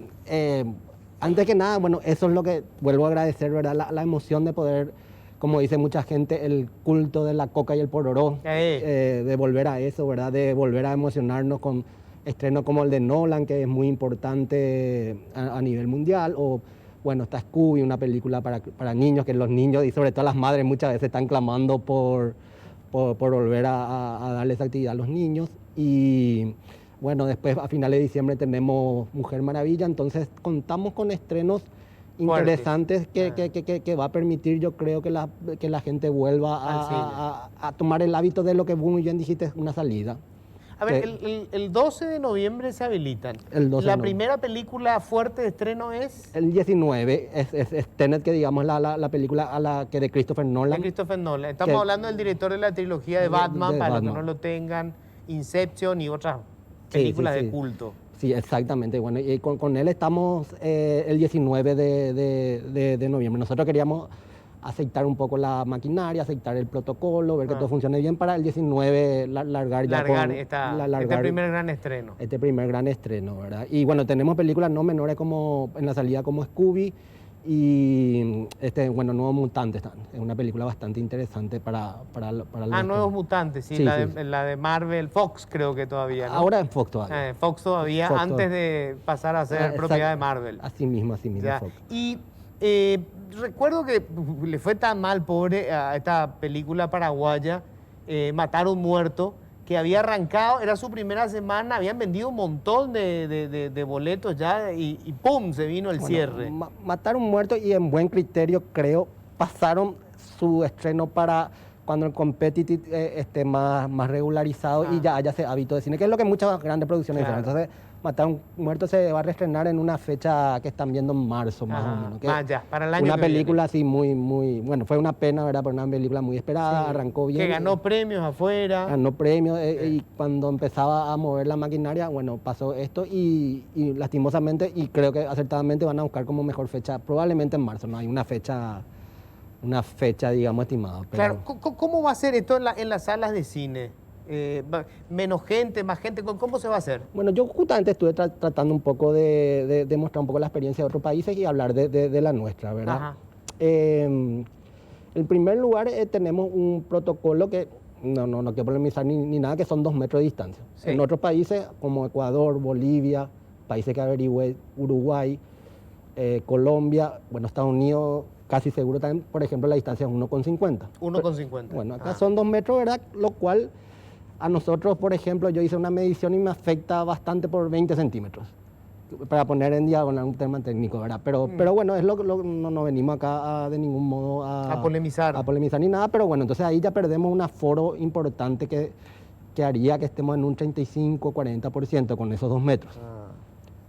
Speaker 9: antes que nada, bueno, eso es lo que vuelvo a agradecer, ¿verdad? La emoción de poder, como dice mucha gente, el culto de la coca y el pororó, de volver a eso, ¿verdad? De volver a emocionarnos con estrenos como el de Nolan, que es muy importante a nivel mundial, o bueno, está Scooby, una película para niños, que los niños y sobre todo las madres muchas veces están clamando por volver a darle esa actividad a los niños. Y bueno, después a finales de diciembre tenemos Mujer Maravilla, entonces contamos con estrenos interesantes que va a permitir, yo creo, que la gente vuelva a tomar el hábito de lo que muy bien dijiste, una salida.
Speaker 1: A ver, el 12 de noviembre se habilitan. ¿La primera película fuerte de estreno es?
Speaker 9: El 19 es Tenet, que digamos la película que de Christopher Nolan.
Speaker 1: De Christopher Nolan. Estamos hablando del director de la trilogía de Batman, para los que no lo tengan, Inception y otras películas de culto.
Speaker 9: Sí, exactamente. Bueno, y con él estamos el 19 de noviembre. Nosotros queríamos aceitar un poco la maquinaria, aceitar el protocolo, ver que todo funcione bien para el 19 largar
Speaker 1: este primer gran estreno.
Speaker 9: Este primer gran estreno, ¿verdad? Y bueno, tenemos películas no menores como en la salida, como Scooby y Nuevos Mutantes. Es una película bastante interesante para
Speaker 1: Nuevos Mutantes, sí, la de Marvel, Fox creo que todavía, ¿no?
Speaker 9: Ahora en Fox todavía.
Speaker 1: Fox todavía, antes de pasar a ser propiedad de Marvel.
Speaker 9: Así mismo, Fox.
Speaker 1: Y recuerdo que le fue tan mal, pobre, a esta película paraguaya, Matar a un muerto, que había arrancado, era su primera semana, habían vendido un montón de boletos ya y ¡pum! Se vino el cierre.
Speaker 9: Matar a un muerto, y en buen criterio, creo, pasaron su estreno para cuando el competitive esté más regularizado y ya haya ese hábito de cine, que es lo que muchas grandes producciones hicieron. Entonces, Matar a un muerto se va a reestrenar en una fecha que están viendo en marzo, más o menos.
Speaker 1: Para el año
Speaker 9: una película así muy, bueno, fue una pena, ¿verdad? Pero una película muy esperada, arrancó bien.
Speaker 1: Que ganó premios afuera.
Speaker 9: Ganó premios y cuando empezaba a mover la maquinaria, bueno, pasó esto y lastimosamente, y creo que acertadamente van a buscar como mejor fecha, probablemente en marzo, no hay una fecha, digamos, estimada.
Speaker 1: Pero... Claro, ¿cómo va a ser esto en las salas de cine? Menos gente, más gente, ¿cómo se va a hacer?
Speaker 9: Bueno, yo justamente estuve tratando un poco de mostrar un poco la experiencia de otros países y hablar de la nuestra, ¿verdad? En primer lugar, tenemos un protocolo que no quiero polemizar ni nada, que son 2 metros de distancia. Sí. En otros países, como Ecuador, Bolivia, países que averigüé, Uruguay, Colombia, bueno, Estados Unidos, casi seguro también, por ejemplo, la distancia es 1,50.
Speaker 1: 1,50.
Speaker 9: Bueno, acá son 2 metros, ¿verdad? Lo cual a nosotros, por ejemplo, yo hice una medición y me afecta bastante por 20 centímetros. Para poner en diagonal un tema técnico, ¿verdad? Pero bueno, es no venimos acá de ningún modo
Speaker 1: a polemizar.
Speaker 9: A polemizar ni nada, pero bueno, entonces ahí ya perdemos un aforo importante que haría que estemos en un 35-40% con esos 2 metros.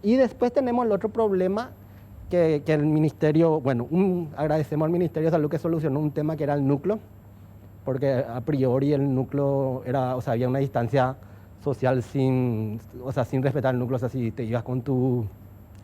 Speaker 9: Y después tenemos el otro problema que el Ministerio, bueno, agradecemos al Ministerio de Salud que solucionó un tema que era el núcleo, porque a priori el núcleo había una distancia social sin respetar el núcleo. O sea, si te ibas con tu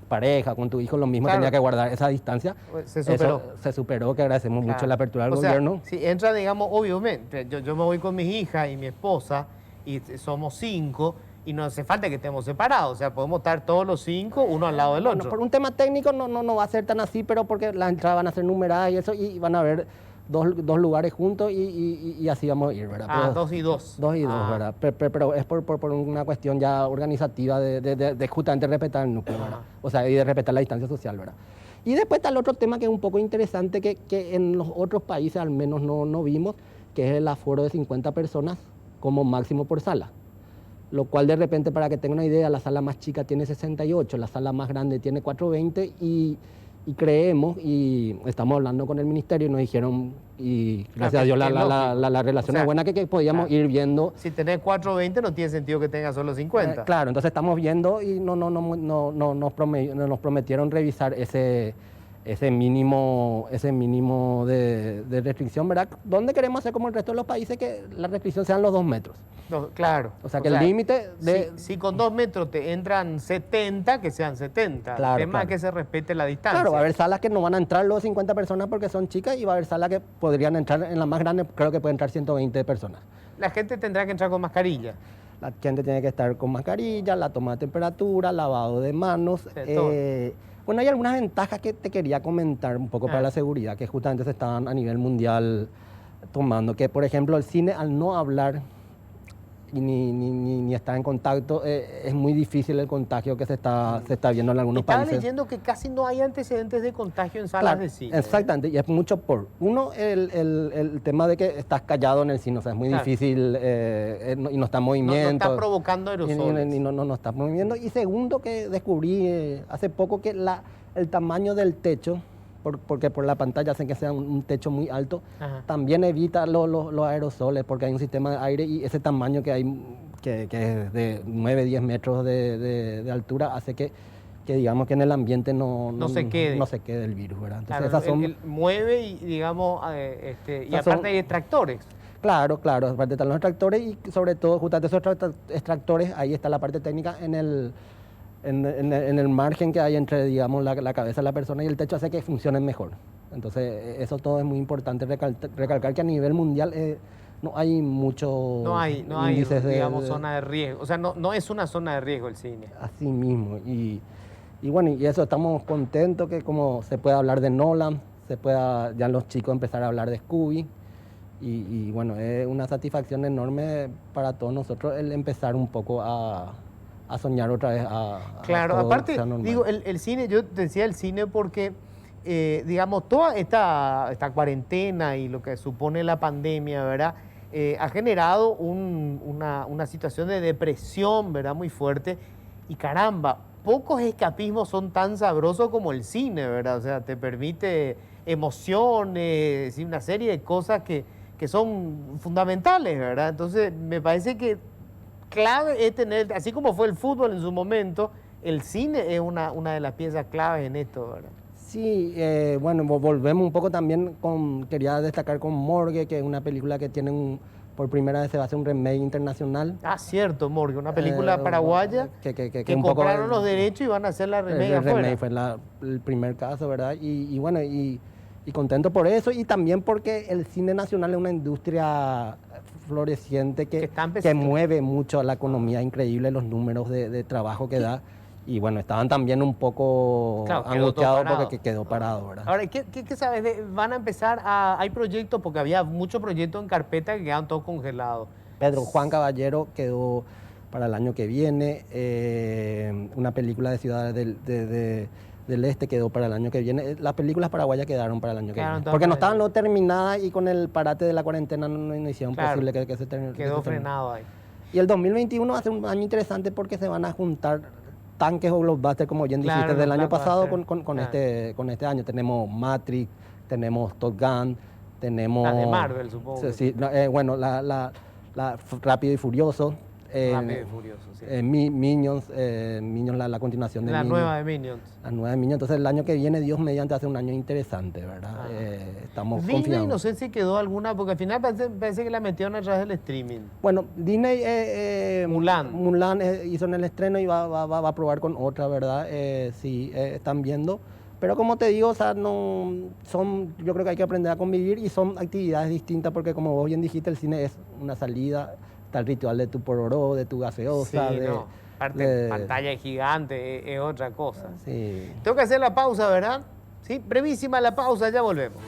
Speaker 9: pareja, con tu hijo, lo mismo, tenía que guardar esa distancia.
Speaker 1: Se superó.
Speaker 9: Eso se superó, que agradecemos mucho la apertura del gobierno.
Speaker 1: Si entra, digamos, obviamente, yo me voy con mis hijas y mi esposa, y somos 5, y no hace falta que estemos separados, o sea, podemos estar todos los 5 uno al lado del otro.
Speaker 9: Por un tema técnico no va a ser tan así, pero porque las entradas van a ser numeradas y eso, y van a haber dos lugares juntos y así vamos a ir, ¿verdad?
Speaker 1: Ah,
Speaker 9: Pero,
Speaker 1: 2 y 2.
Speaker 9: 2 y 2,
Speaker 1: Ah.
Speaker 9: ¿verdad? Pero es por una cuestión ya organizativa de justamente respetar el núcleo, ¿verdad? O sea, y de respetar la distancia social, ¿verdad? Y después está el otro tema que es un poco interesante, que en los otros países al menos no vimos, que es el aforo de 50 personas como máximo por sala. Lo cual de repente, para que tengan una idea, la sala más chica tiene 68, la sala más grande tiene 420 y creemos, y estamos hablando con el ministerio y nos dijeron, y gracias a Dios la relación es buena, que podíamos ir viendo.
Speaker 1: Si tenés 420 no tiene sentido que tengas solo 50.
Speaker 9: Claro, entonces estamos viendo y nos prometieron revisar ese mínimo de restricción, ¿verdad? ¿Dónde queremos hacer como el resto de los países que la restricción sean los 2 metros?
Speaker 1: No, claro.
Speaker 9: O sea, que el límite de...
Speaker 1: Si con 2 metros te entran 70, que sean 70.
Speaker 9: Claro,
Speaker 1: El tema es que se respete la distancia.
Speaker 9: Claro, va a haber salas que no van a entrar los 50 personas porque son chicas y va a haber salas que podrían entrar, en la más grande creo que puede entrar 120 personas.
Speaker 1: La gente tendrá que entrar con mascarilla.
Speaker 9: La gente tiene que estar con mascarilla, la toma de temperatura, lavado de manos. Bueno, hay algunas ventajas que te quería comentar un poco para la seguridad, que justamente se están a nivel mundial tomando. Que, por ejemplo, el cine, al no hablar y ni estar en contacto, es muy difícil el contagio que se está viendo en algunos
Speaker 1: Estaba
Speaker 9: países.
Speaker 1: leyendo que casi no hay antecedentes de contagio en salas de cine.
Speaker 9: Exactamente, y es mucho por... Uno, el tema de que estás callado en el cine, o sea, es muy difícil y no está en movimiento.
Speaker 1: No está provocando aerosoles.
Speaker 9: Y no está moviendo. Y segundo, que descubrí hace poco que el tamaño del techo, porque por la pantalla hacen que sea un techo muy alto, también evita los aerosoles, porque hay un sistema de aire y ese tamaño que hay, que es de 9, 10 metros de altura, hace que digamos que en el ambiente no se quede el virus, ¿verdad? Entonces,
Speaker 1: Claro,
Speaker 9: esas son...
Speaker 1: él mueve y digamos, y aparte hay extractores.
Speaker 9: Claro, aparte están los extractores y sobre todo justamente esos extractores, ahí está la parte técnica en el margen que hay entre, digamos, la cabeza de la persona y el techo, hace que funcionen mejor. Entonces, eso todo es muy importante recalcar que a nivel mundial no hay mucho
Speaker 1: No hay
Speaker 9: índices
Speaker 1: digamos, zona de riesgo. O sea, no es una zona de riesgo el cine.
Speaker 9: Así mismo. Y bueno, y eso, estamos contentos que como se pueda hablar de Nolan, ya los chicos empezar a hablar de Scooby. Y bueno, es una satisfacción enorme para todos nosotros el empezar un poco a soñar otra vez
Speaker 1: Claro, aparte, digo, el cine, yo decía el cine porque, digamos, toda esta cuarentena y lo que supone la pandemia, ¿verdad? Ha generado una situación de depresión, ¿verdad? Muy fuerte. Y caramba, pocos escapismos son tan sabrosos como el cine, ¿verdad? O sea, te permite emociones y una serie de cosas que son fundamentales, ¿verdad? Entonces, me parece que clave es tener, así como fue el fútbol en su momento, el cine es una de las piezas claves en esto, ¿verdad?
Speaker 9: Sí, bueno, volvemos un poco también quería destacar con Morgue, que es una película que tiene por primera vez se va a hacer un remake internacional.
Speaker 1: Ah, cierto, Morgue, una película paraguaya que
Speaker 9: un
Speaker 1: compraron
Speaker 9: poco,
Speaker 1: los derechos y van a hacer la remake
Speaker 9: el
Speaker 1: afuera.
Speaker 9: Remake fue el primer caso, ¿verdad? Y bueno, y contento por eso, y también porque el cine nacional es una industria floreciente que mueve mucho a la economía, increíble los números de trabajo que da. Y bueno, estaban también un poco angustiados porque quedó parado, ¿verdad?
Speaker 1: Ahora, ¿qué sabes? Van a empezar hay proyectos, porque había muchos proyectos en carpeta que quedaron todos congelados.
Speaker 9: Pedro Juan Caballero quedó para el año que viene, una película de Ciudad del Este quedó para el año que viene. Las películas paraguayas quedaron para el año que viene. Porque no estaban terminadas y con el parate de la cuarentena no hicieron posible que se termine.
Speaker 1: Quedó frenado ahí.
Speaker 9: Y el 2021 va a ser un año interesante porque se van a juntar tanques o blockbusters, como bien dijiste, del año pasado con este año. Tenemos Matrix, tenemos Top Gun, tenemos...
Speaker 1: La de Marvel, supongo.
Speaker 9: Sí, bueno, la Rápido y Furioso.
Speaker 1: Rápido y Furioso, sí.
Speaker 9: Minions, la continuación de
Speaker 1: la
Speaker 9: Minions.
Speaker 1: Nueva de Minions.
Speaker 9: La nueva de Minions. Entonces el año que viene, Dios mediante, hace un año interesante, ¿verdad? Estamos
Speaker 1: Disney
Speaker 9: confiados.
Speaker 1: No sé si quedó alguna, porque al final parece que la metieron a través del streaming.
Speaker 9: Bueno, Disney...
Speaker 1: Mulan
Speaker 9: hizo en el estreno y va a probar con otra, ¿verdad? Sí, están viendo. Pero como te digo, o sea, yo creo que hay que aprender a convivir y son actividades distintas porque, como vos bien dijiste, el cine es una salida. Está el ritual de tu pororó, de tu gaseosa.
Speaker 1: Sí, aparte, pantalla gigante es otra cosa.
Speaker 9: Sí.
Speaker 1: Tengo que hacer la pausa, ¿verdad? Sí, brevísima la pausa, ya volvemos.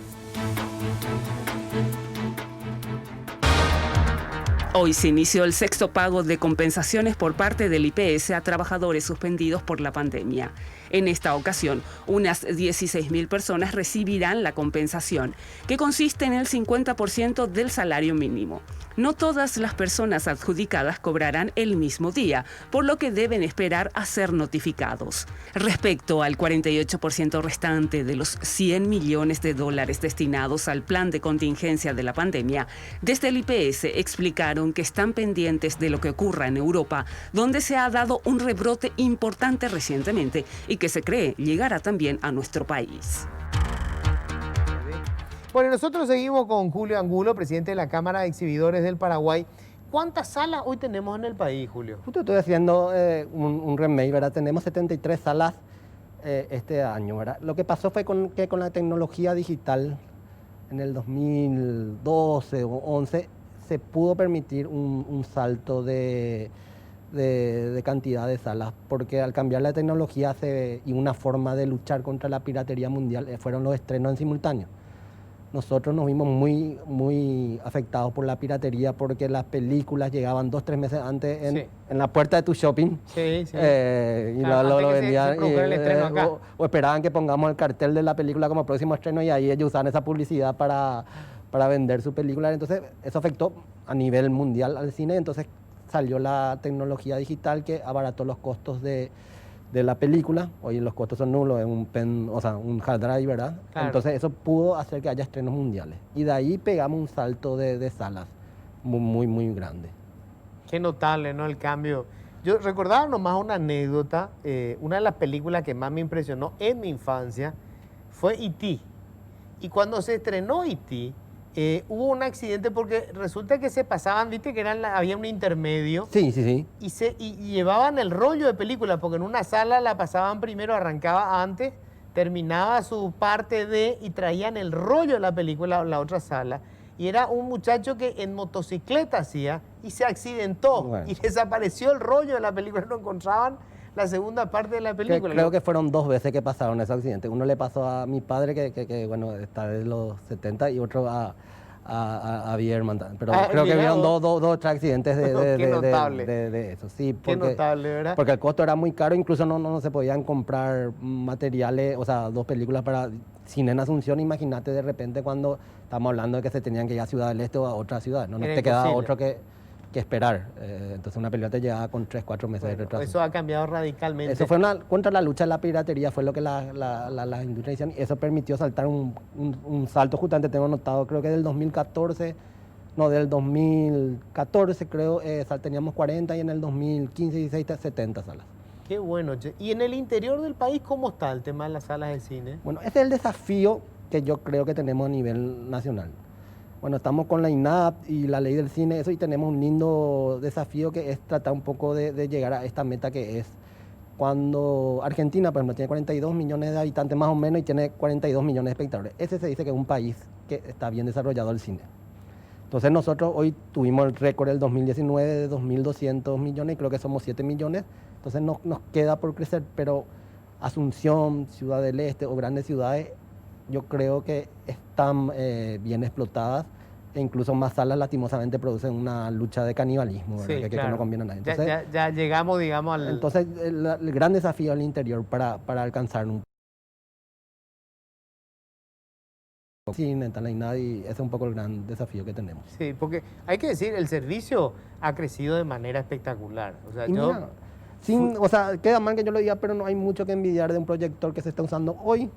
Speaker 8: Hoy se inició el sexto pago de compensaciones por parte del IPS a trabajadores suspendidos por la pandemia. En esta ocasión, unas 16.000 personas recibirán la compensación, que consiste en el 50% del salario mínimo. No todas las personas adjudicadas cobrarán el mismo día, por lo que deben esperar a ser notificados. Respecto al 48% restante de los $100 millones destinados al plan de contingencia de la pandemia, desde el IPS explicaron que están pendientes de lo que ocurra en Europa, donde se ha dado un rebrote importante recientemente y que se cree llegará también a nuestro país.
Speaker 1: Bueno, nosotros seguimos con Julio Angulo, presidente de la Cámara de Exhibidores del Paraguay. ¿Cuántas salas hoy tenemos en el país, Julio?
Speaker 9: Justo estoy haciendo un remake, ¿verdad? Tenemos 73 salas este año, ¿verdad? Lo que pasó fue que con la tecnología digital en el 2012 o 2011 se pudo permitir un salto de cantidad de salas, porque al cambiar la tecnología y una forma de luchar contra la piratería mundial fueron los estrenos en simultáneo. Nosotros nos vimos muy afectados por la piratería porque las películas llegaban 2-3 meses antes en la puerta de tu shopping.
Speaker 1: Sí, sí.
Speaker 9: Y
Speaker 1: Claro,
Speaker 9: lo vendían.
Speaker 1: el estreno acá.
Speaker 9: O esperaban que pongamos el cartel de la película como próximo estreno y ahí ellos usaban esa publicidad para vender su película. Entonces eso afectó a nivel mundial al cine. Entonces salió la tecnología digital que abarató los costos de la película. Hoy los costos son nulos, es un hard drive, ¿verdad?
Speaker 1: Claro.
Speaker 9: Entonces eso pudo hacer que haya estrenos mundiales. Y de ahí pegamos un salto de salas muy grande.
Speaker 1: Qué notable, ¿no? El cambio. Yo recordaba nomás una anécdota. Una de las películas que más me impresionó en mi infancia fue E.T. Y cuando se estrenó E.T., hubo un accidente porque resulta que se pasaban, viste que había un intermedio.
Speaker 9: Sí.
Speaker 1: Y llevaban el rollo de película, porque en una sala la pasaban primero, arrancaba antes, terminaba su parte y traían el rollo de la película a la otra sala. Y era un muchacho que en motocicleta hacía y se accidentó.
Speaker 9: Bueno.
Speaker 1: Y desapareció el rollo de la película, no encontraban la segunda parte de la película.
Speaker 9: Creo que fueron 2 veces que pasaron esos accidentes. Uno le pasó a mi padre, que bueno, está de los 70, y otro a Bierman. Pero creo que vieron dos accidentes de eso. Sí,
Speaker 1: Qué notable, ¿verdad?
Speaker 9: Porque el costo era muy caro, incluso no se podían comprar materiales, o sea, 2 películas para cine en Asunción. Imagínate de repente cuando estamos hablando de que se tenían que ir a Ciudad del Este o a otra ciudad. No te quedaba otro que esperar. Entonces una película te llegaba con 3-4 meses de retraso.
Speaker 1: Eso ha cambiado radicalmente.
Speaker 9: Eso fue contra la lucha de la piratería, fue lo que las industrias hicieron. Eso permitió saltar un salto, justamente tengo notado, creo que del 2014 creo, teníamos 40 y en el 2015 y 16 70 salas.
Speaker 1: Qué bueno, che. ¿Y en el interior del país cómo está el tema de las salas de cine?
Speaker 9: Bueno, ese es el desafío que yo creo que tenemos a nivel nacional. Bueno, estamos con la INAP y la ley del cine, eso, y tenemos un lindo desafío que es tratar un poco de llegar a esta meta que es cuando Argentina, por ejemplo, tiene 42 millones de habitantes más o menos y tiene 42 millones de espectadores. Ese se dice que es un país que está bien desarrollado el cine. Entonces nosotros hoy tuvimos el récord del 2019 de 2.200 millones y creo que somos 7 millones. Entonces nos queda por crecer, pero Asunción, Ciudad del Este o grandes ciudades, yo creo que están bien explotadas e incluso más salas lastimosamente producen una lucha de canibalismo,
Speaker 1: Sí,
Speaker 9: que
Speaker 1: claro.
Speaker 9: no conviene a nadie. Entonces,
Speaker 1: Ya llegamos, digamos, al...
Speaker 9: entonces el gran desafío al interior para alcanzar un cine, tal y nada, y ese es un poco el gran desafío que tenemos.
Speaker 1: Sí, porque hay que decir, el servicio ha crecido de manera espectacular. O sea,
Speaker 9: Y mira, o sea, queda mal que yo lo diga, pero no hay mucho que envidiar de un proyector que se está usando hoy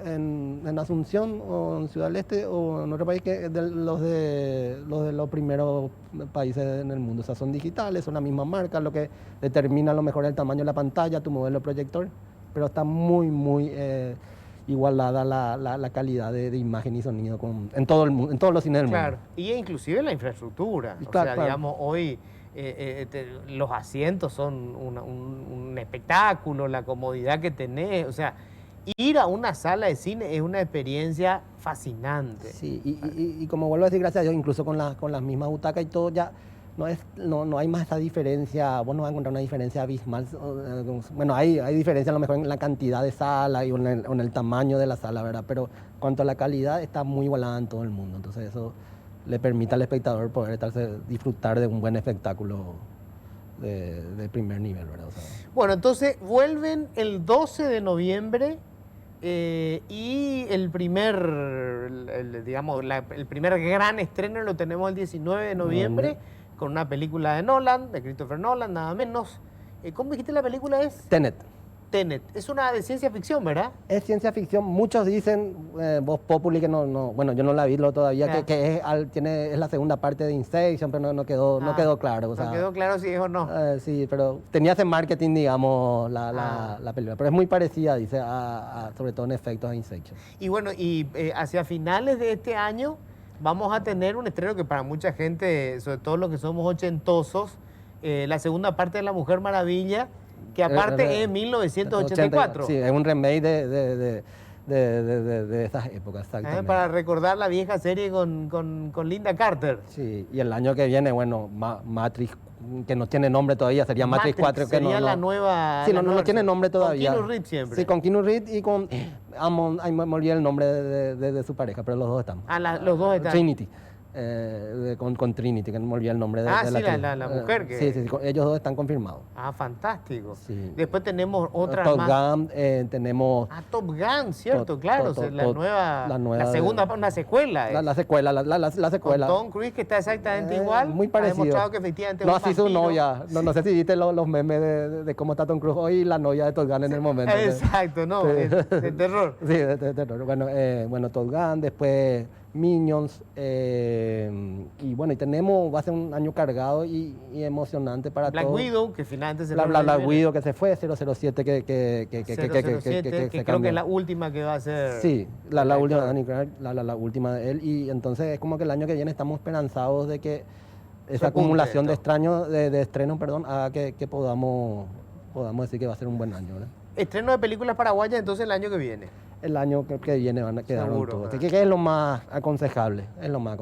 Speaker 9: en Asunción o en Ciudad del Este o en otro país que es de los primeros países en el mundo. O sea, son digitales, son la misma marca, lo que determina a lo mejor el tamaño de la pantalla, tu modelo de proyector, pero está muy igualada la calidad de imagen y sonido en todo el mundo, en todos los cines del mundo.
Speaker 1: Claro, y inclusive la infraestructura. O
Speaker 9: Claro,
Speaker 1: sea,
Speaker 9: claro.
Speaker 1: digamos, hoy los asientos son un espectáculo, la comodidad que tenés. O sea, ir a una sala de cine es una experiencia fascinante.
Speaker 9: Sí, y como vuelvo a decir, gracias a Dios, incluso con las mismas butacas y todo, ya no hay más esa diferencia. Vos no vas a encontrar una diferencia abismal. Bueno, hay diferencia a lo mejor en la cantidad de sala y o en el tamaño de la sala, ¿verdad? Pero cuanto a la calidad, está muy igualada en todo el mundo. Entonces eso le permita al espectador poder disfrutar de un buen espectáculo de primer nivel, ¿verdad? O sea,
Speaker 1: Bueno, entonces vuelven el 12 de noviembre y el primer, digamos, el primer gran estreno lo tenemos el 19 de noviembre con una película de Nolan, de Christopher Nolan, nada menos. ¿Cómo dijiste la película es?
Speaker 9: Tenet.
Speaker 1: Tenet. Es una de ciencia ficción, ¿verdad?
Speaker 9: Es ciencia ficción. Muchos dicen, Voz Populi, que no, bueno, yo no la vi todavía, que es la segunda parte de Inception, pero no quedó claro. O sea,
Speaker 1: no quedó claro si es o no.
Speaker 9: Sí, pero tenía ese marketing, digamos, la película. Pero es muy parecida, dice, sobre todo en efectos a Inception.
Speaker 1: Y bueno, hacia finales de este año vamos a tener un estreno que para mucha gente, sobre todo los que somos ochentosos, la segunda parte de La Mujer Maravilla, que aparte es 1984.
Speaker 9: Sí, es un remake de esas épocas, exactamente.
Speaker 1: Para recordar la vieja serie con Linda Carter.
Speaker 9: Sí, y el año que viene, bueno, Matrix, que no tiene nombre todavía, sería Matrix 4. Que
Speaker 1: sería la nueva...
Speaker 9: Sí, no tiene nombre todavía.
Speaker 1: Con Keanu Reeves siempre.
Speaker 9: Sí, con Keanu Reeves y con... Ay, me olvidé el nombre de su pareja, pero los dos están.
Speaker 1: Los dos están.
Speaker 9: Trinity. Con Trinity, que no me olvidé el nombre de
Speaker 1: la mujer que...
Speaker 9: Sí, ellos dos están confirmados.
Speaker 1: Fantástico.
Speaker 9: Sí.
Speaker 1: Después tenemos otra
Speaker 9: Top
Speaker 1: más.
Speaker 9: Gun, tenemos...
Speaker 1: Top Gun, cierto, claro. La segunda, una secuela.
Speaker 9: La secuela, la secuela.
Speaker 1: Con Tom Cruise, que está exactamente igual.
Speaker 9: Muy parecido.
Speaker 1: Ha demostrado que efectivamente
Speaker 9: no, así su novia. No sé si viste los memes de cómo está Tom Cruise hoy y la novia de Top Gun en el momento.
Speaker 1: Exacto, no,
Speaker 9: sí.
Speaker 1: de terror.
Speaker 9: Sí, de terror. Bueno, Top Gun, después Minions, y bueno, va a ser un año cargado y emocionante para todos.
Speaker 1: Black Widow, que finalmente se
Speaker 9: fue. Black Widow que se fue, 007 que
Speaker 1: creo que es la última que va a ser.
Speaker 9: Sí, la última de él, y entonces es como que el año que viene estamos esperanzados de que esa acumulación de estrenos, haga que podamos decir que va a ser un buen año, ¿verdad?
Speaker 1: Estreno de películas paraguayas entonces el año que viene.
Speaker 9: El año que viene van a quedar todos. Que es lo más aconsejable,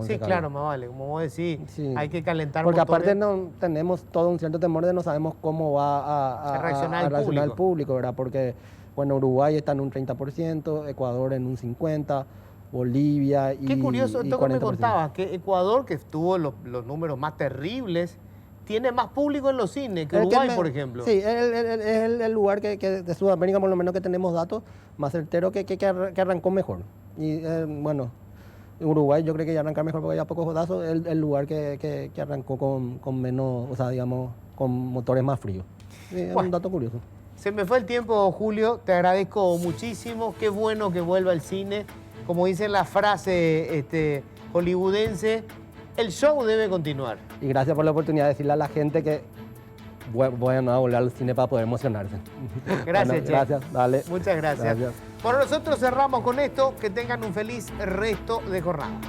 Speaker 1: Sí, claro, más vale. Como vos decís, hay que calentar
Speaker 9: porque
Speaker 1: motores.
Speaker 9: Aparte tenemos todo un cierto temor de no sabemos cómo va a reaccionar el público, ¿verdad? Porque, bueno, Uruguay está en un 30%, Ecuador en un 50%, Bolivia y
Speaker 1: Qué curioso, esto que me
Speaker 9: 40%.
Speaker 1: contabas, que Ecuador, que tuvo los números más terribles, tiene más público en los cines que Uruguay, por ejemplo.
Speaker 9: Sí, es el lugar que de Sudamérica, por lo menos, que tenemos datos más certeros que arrancó mejor. Y bueno, Uruguay yo creo que ya arranca mejor porque ya pocos datos, el lugar que arrancó con menos, o sea, digamos, con motores más fríos. Es un dato curioso.
Speaker 1: Se me fue el tiempo, Julio, te agradezco muchísimo. Qué bueno que vuelva al cine. Como dice la frase hollywoodense, el show debe continuar.
Speaker 9: Y gracias por la oportunidad de decirle a la gente que bueno a volver al cine para poder emocionarse.
Speaker 1: Gracias, Che.
Speaker 9: Gracias, dale.
Speaker 1: Muchas gracias. Bueno, nosotros cerramos con esto. Que tengan un feliz resto de jornada.